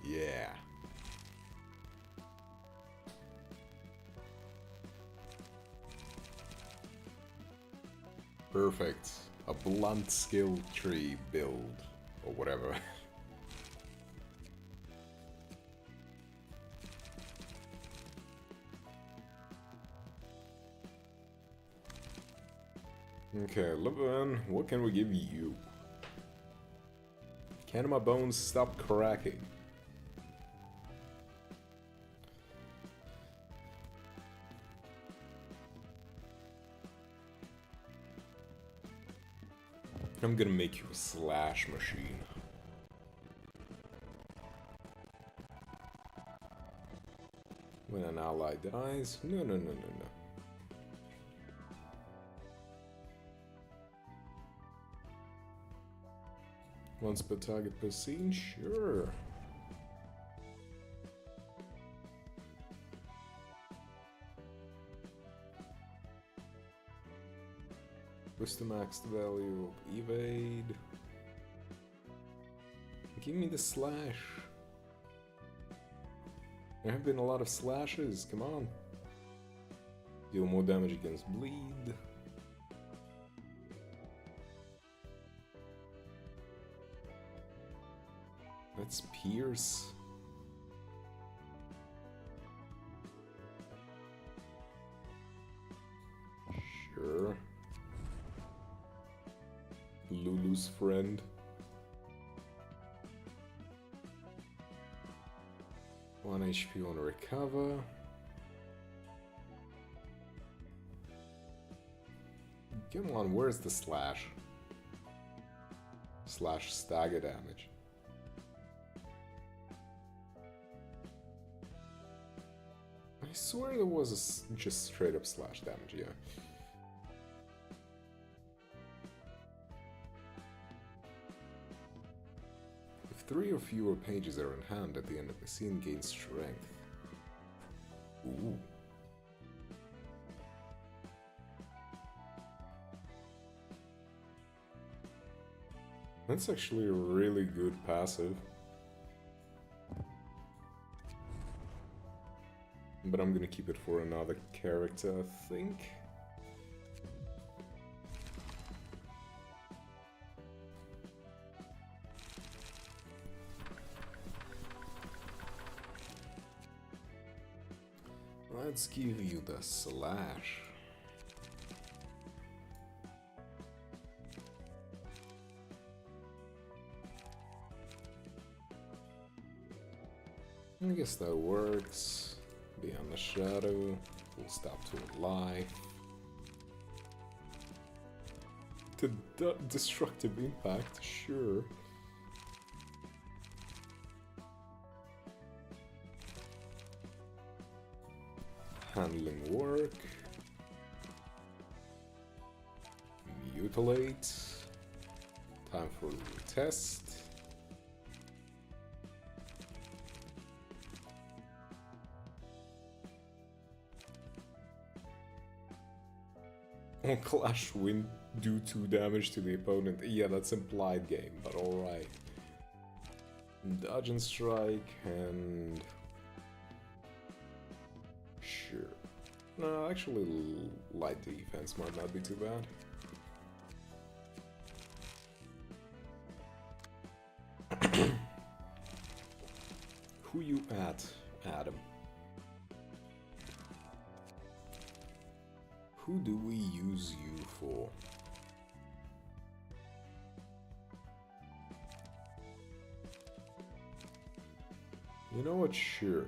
Yeah. Perfect. A blunt skill tree build. Or whatever. Okay, Levin, what can we give you? Can my bones stop cracking? I'm gonna make you a slash machine. When an ally dies, no. Once per target per scene, sure. What's the max value of evade? Give me the slash. There have been a lot of slashes, come on. Deal more damage against bleed. Let's pierce. Sure. Lulu's friend. One HP on recover. Come on, where's the slash? Slash stagger damage. I swear there was just straight up slash damage, yeah. If 3 or fewer pages are in hand at the end of the scene, gain strength. Ooh. That's actually a really good passive. But I'm gonna keep it for another character, I think. Let's give you the slash. I guess that works. Beyond the shadow, full stop to life. The destructive impact, sure. Handling work. Mutilate. Time for the test. On Clash win, do 2 damage to the opponent. Yeah, that's implied game, but alright. Dodge and strike and... Sure. No, actually light defense might not be too bad. Who you at, Adam? Who do we use you for? You know what, sure.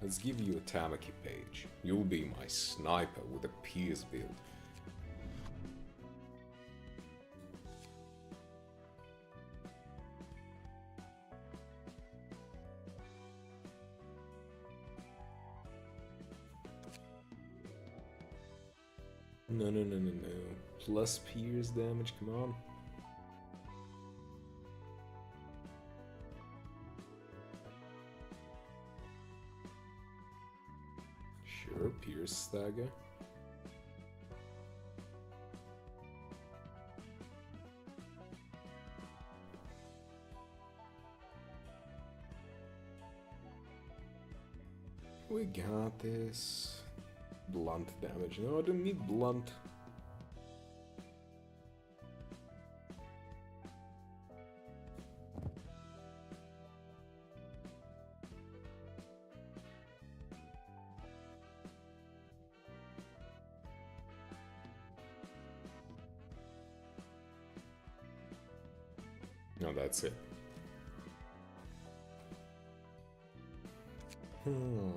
Let's give you a Tamaki page. You'll be my sniper with a Pierce build. No. Plus Pierce damage, come on. Sure, Pierce stagger. We got this. Blunt damage. No, I don't need blunt. No, that's it. Do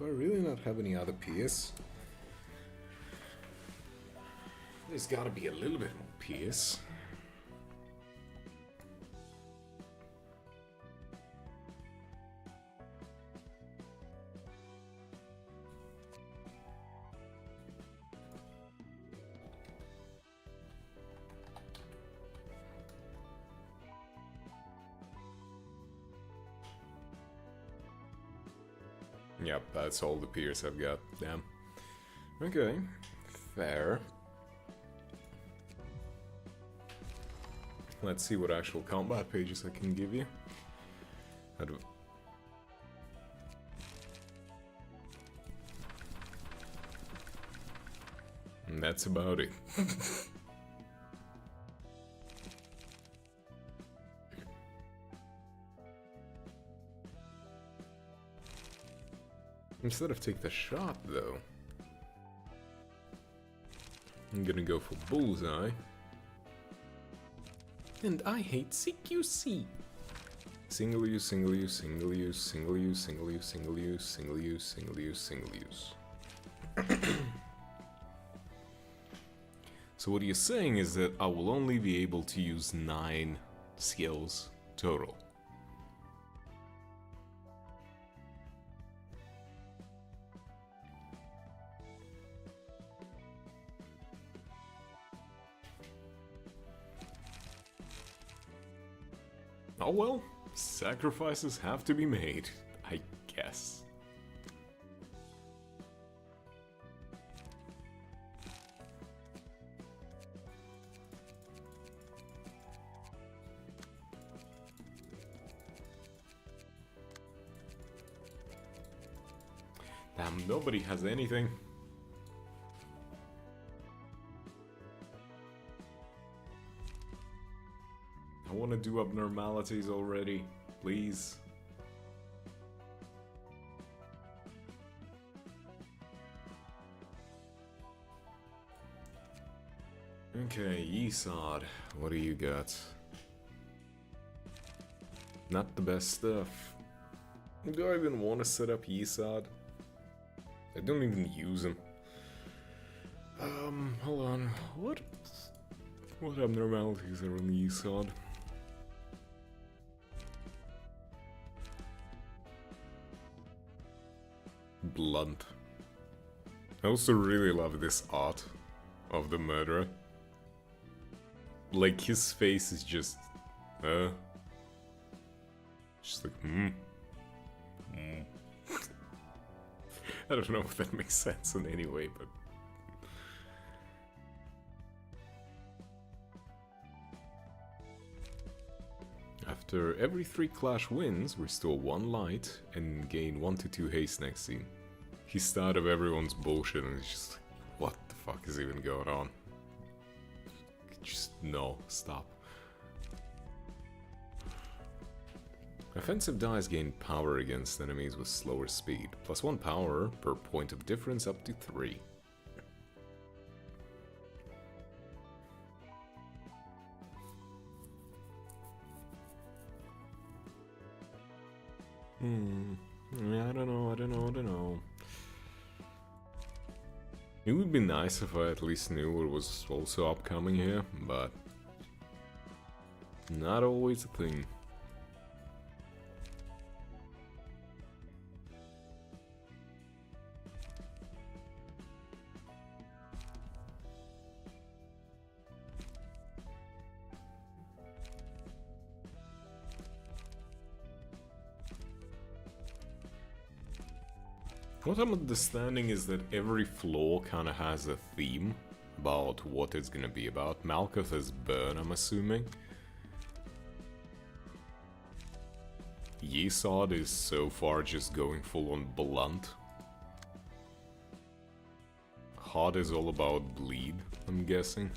I really not have any other PS? There's gotta be a little bit more PS. Yep, that's all the peers I've got. Damn. Okay. Fair. Let's see what actual combat pages I can give you. And that's about it. Instead of take the shot, though, I'm gonna go for bullseye. And I hate CQC. Single use, single use, single use, single use, single use, single use, single use, single use, single use. So what you're saying is that I will only be able to use 9 skills total. Oh well, sacrifices have to be made, I guess. Damn, nobody has anything. I want to do abnormalities already, please. Okay, Yesod, what do you got? Not the best stuff. Do I even want to set up Yesod? I don't even use him. Hold on. What abnormalities are on Yesod? Blunt. I also really love this art of the murderer. Like, his face is just like, I don't know if that makes sense in any way, but... After every 3 clash wins, restore 1 light and gain 1 to 2 haste next scene. He's tired of everyone's bullshit and he's just like, what the fuck is even going on? Just no, stop. Offensive dice gain power against enemies with slower speed, plus 1 power per point of difference up to 3. I don't know. It would be nice if I at least knew what was also upcoming here, but not always a thing. What I'm understanding is that every floor kind of has a theme about what it's gonna be about. Malkuth is burn, I'm assuming. Yesod is so far just going full on blunt. Hot is all about bleed, I'm guessing.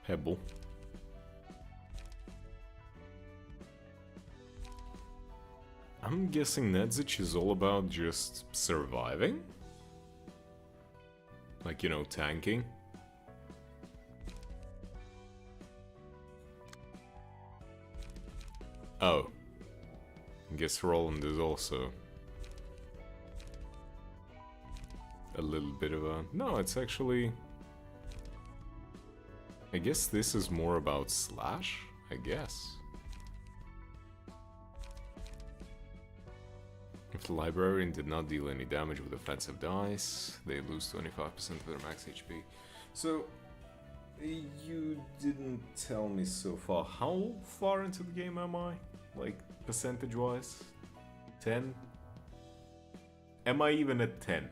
Pebble. I'm guessing Nedzich is all about just surviving? Like, you know, tanking? Oh. I guess Roland is also a little bit of a... No, it's actually... I guess this is more about Slash, I guess. If the librarian did not deal any damage with offensive dice, they lose 25% of their max HP. So, you didn't tell me so far. How far into the game am I? Like, percentage-wise? 10? Am I even at 10?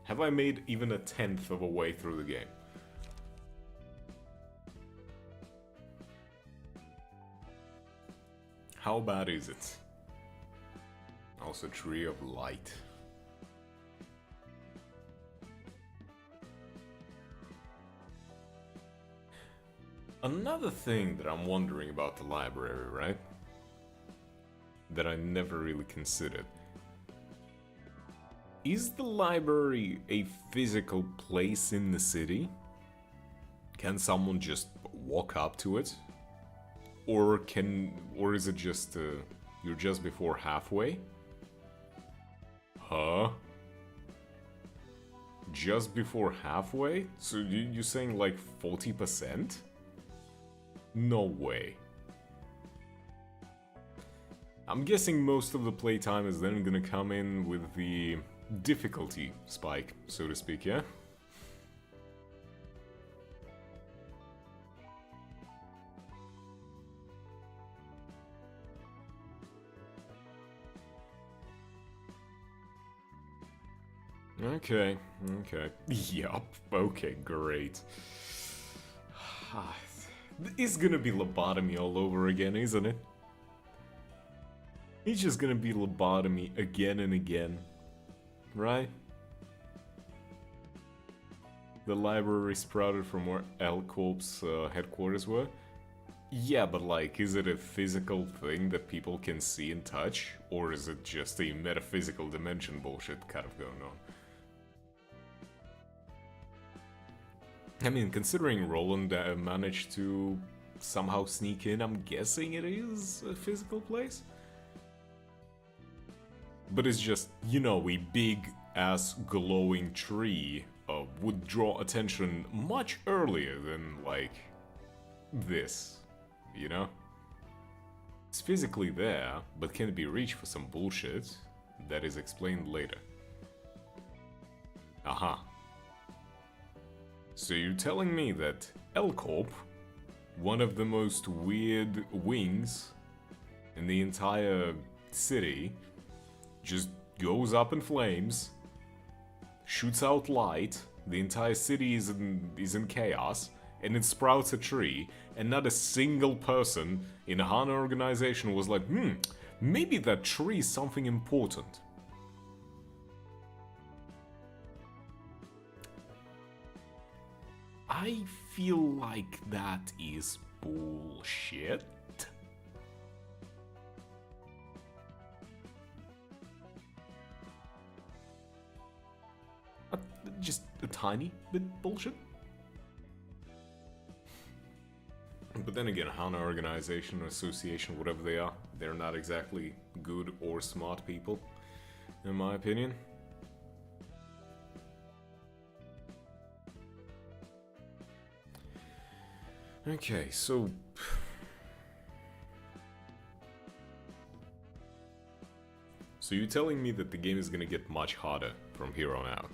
Have I made even a tenth of a way through the game? How bad is it? Also, Tree of Light. Another thing that I'm wondering about the library, right? That I never really considered. Is the library a physical place in the city? Can someone just walk up to it? Or is it just, you're just before halfway? Huh? Just before halfway? So you're saying like 40%? No way. I'm guessing most of the playtime is then gonna come in with the difficulty spike, so to speak, yeah? Okay, okay. Yup, okay, great. It's gonna be lobotomy all over again, isn't it? It's just gonna be lobotomy again and again, right? The library sprouted from where L-Corp's headquarters were? Yeah, but like, is it a physical thing that people can see and touch? Or is it just a metaphysical dimension bullshit kind of going on? I mean, considering Roland managed to somehow sneak in, I'm guessing it is a physical place? But it's just, you know, a big-ass glowing tree would draw attention much earlier than, like, this, you know? It's physically there, but can be reached for some bullshit that is explained later. Aha. So you're telling me that L-Corp, one of the most weird wings in the entire city, just goes up in flames, shoots out light, the entire city is in chaos, and it sprouts a tree, and not a single person in a HANA organization was like, maybe that tree is something important. I feel like that is bullshit. Just a tiny bit bullshit. But then again, HANA organization or association, whatever they are, they're not exactly good or smart people, in my opinion. Okay, so... So you're telling me that the game is gonna get much harder from here on out?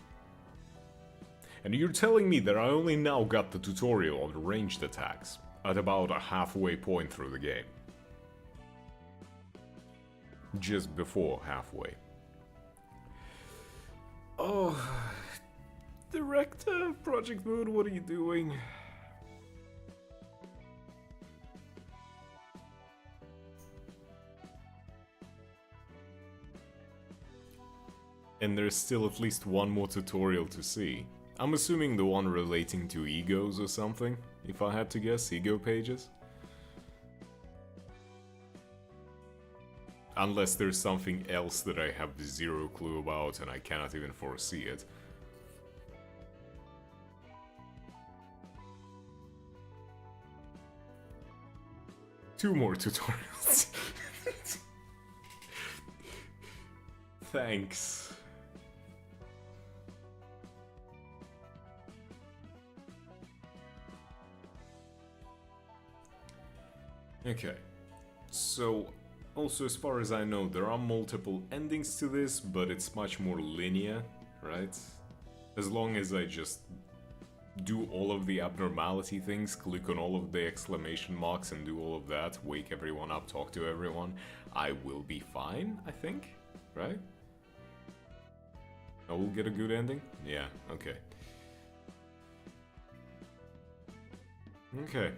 And you're telling me that I only now got the tutorial on ranged attacks at about a halfway point through the game. Just before halfway. Oh, Director of Project Moon, what are you doing? And there's still at least one more tutorial to see. I'm assuming the one relating to egos or something, if I had to guess, ego pages. Unless there's something else that I have zero clue about and I cannot even foresee it. Two more tutorials. Thanks. Okay, so also as far as I know there are multiple endings to this, but it's much more linear, right? As long as I just do all of the abnormality things, click on all of the exclamation marks and do all of that, wake everyone up, talk to everyone, I will be fine, I think, right? I will get a good ending? Yeah, okay. Okay.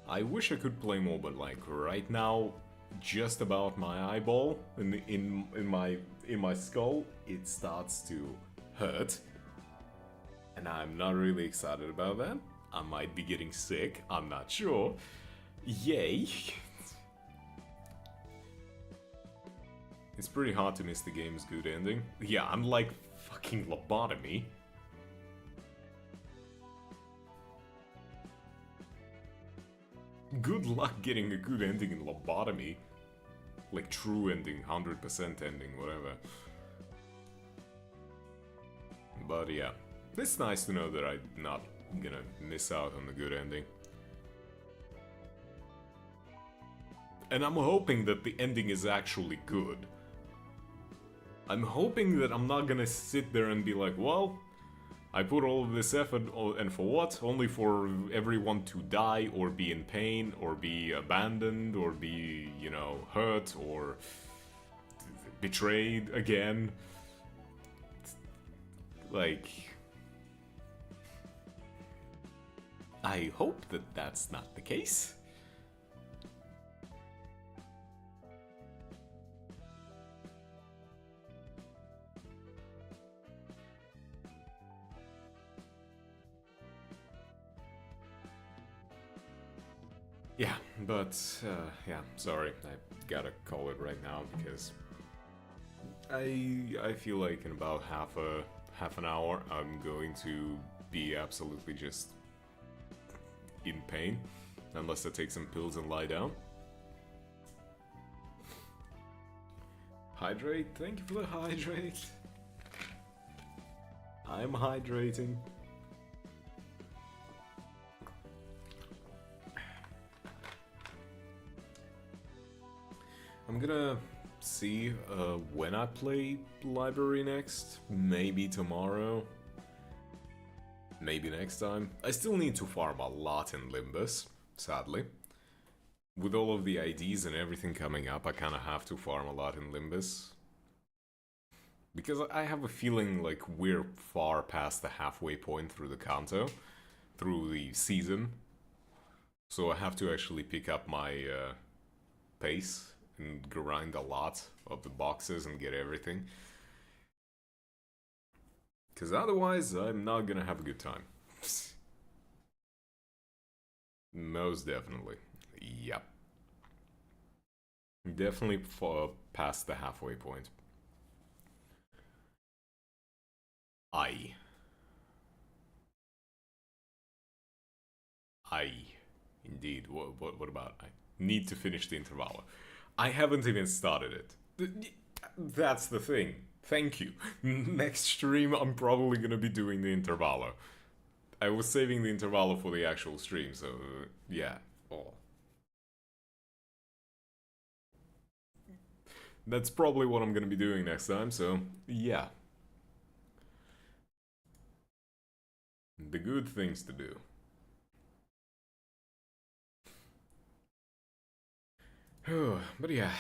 I wish I could play more, but like right now, just about my eyeball in my skull, it starts to hurt, and I'm not really excited about that. I might be getting sick. I'm not sure. Yay! It's pretty hard to miss the game's good ending. Yeah, I'm like fucking lobotomy. Good luck getting a good ending in lobotomy. Like true ending, 100% ending, whatever. But yeah, it's nice to know that I'm not gonna miss out on the good ending. And I'm hoping that the ending is actually good. I'm hoping that I'm not gonna sit there and be like, well, I put all of this effort, and for what? Only for everyone to die, or be in pain, or be abandoned, or be, you know, hurt, or betrayed again. Like, I hope that that's not the case. Yeah, but, yeah, sorry, I gotta call it right now because I feel like in about half an hour I'm going to be absolutely just in pain, unless I take some pills and lie down. Hydrate, thank you for the hydrate. I'm hydrating. I'm gonna see when I play library next. Maybe tomorrow. Maybe next time. I still need to farm a lot in Limbus, sadly. With all of the IDs and everything coming up, I kinda have to farm a lot in Limbus. Because I have a feeling like we're far past the halfway point through the Kanto. Through the season. So I have to actually pick up my pace and grind a lot of the boxes and get everything. Because otherwise, I'm not gonna have a good time. Most definitely. Yep. Definitely past the halfway point. I. Indeed. What about I? Need to finish the intervallo. I haven't even started it. That's the thing. Thank you. Next stream, I'm probably gonna be doing the intervallo. I was saving the intervallo for the actual stream, so yeah. Oh. That's probably what I'm gonna be doing next time, so yeah. the good things to do. But yeah,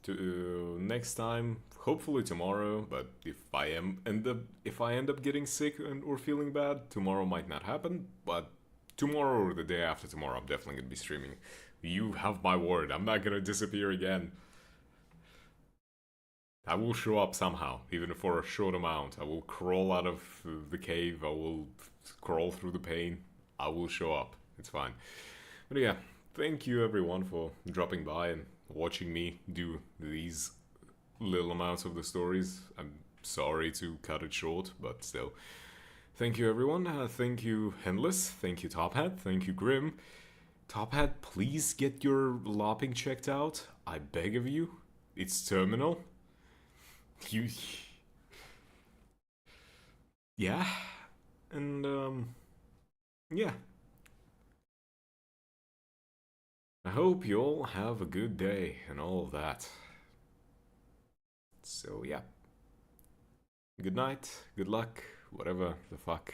to next time, hopefully tomorrow. But if I end up getting sick or feeling bad, tomorrow might not happen. But tomorrow or the day after tomorrow, I'm definitely gonna be streaming. You have my word. I'm not gonna disappear again. I will show up somehow, even for a short amount. I will crawl out of the cave. I will crawl through the pain. I will show up. It's fine. But yeah, thank you everyone for dropping by and watching me do these little amounts of the stories. I'm sorry to cut it short, but still. Thank you everyone. Thank you Endless. Thank you Top Hat. Thank you Grim. Top Hat, please get your lopping checked out. I beg of you. It's terminal. You... Yeah. And, yeah. I hope you all have a good day and all of that. So, yeah. Good night, good luck, whatever the fuck.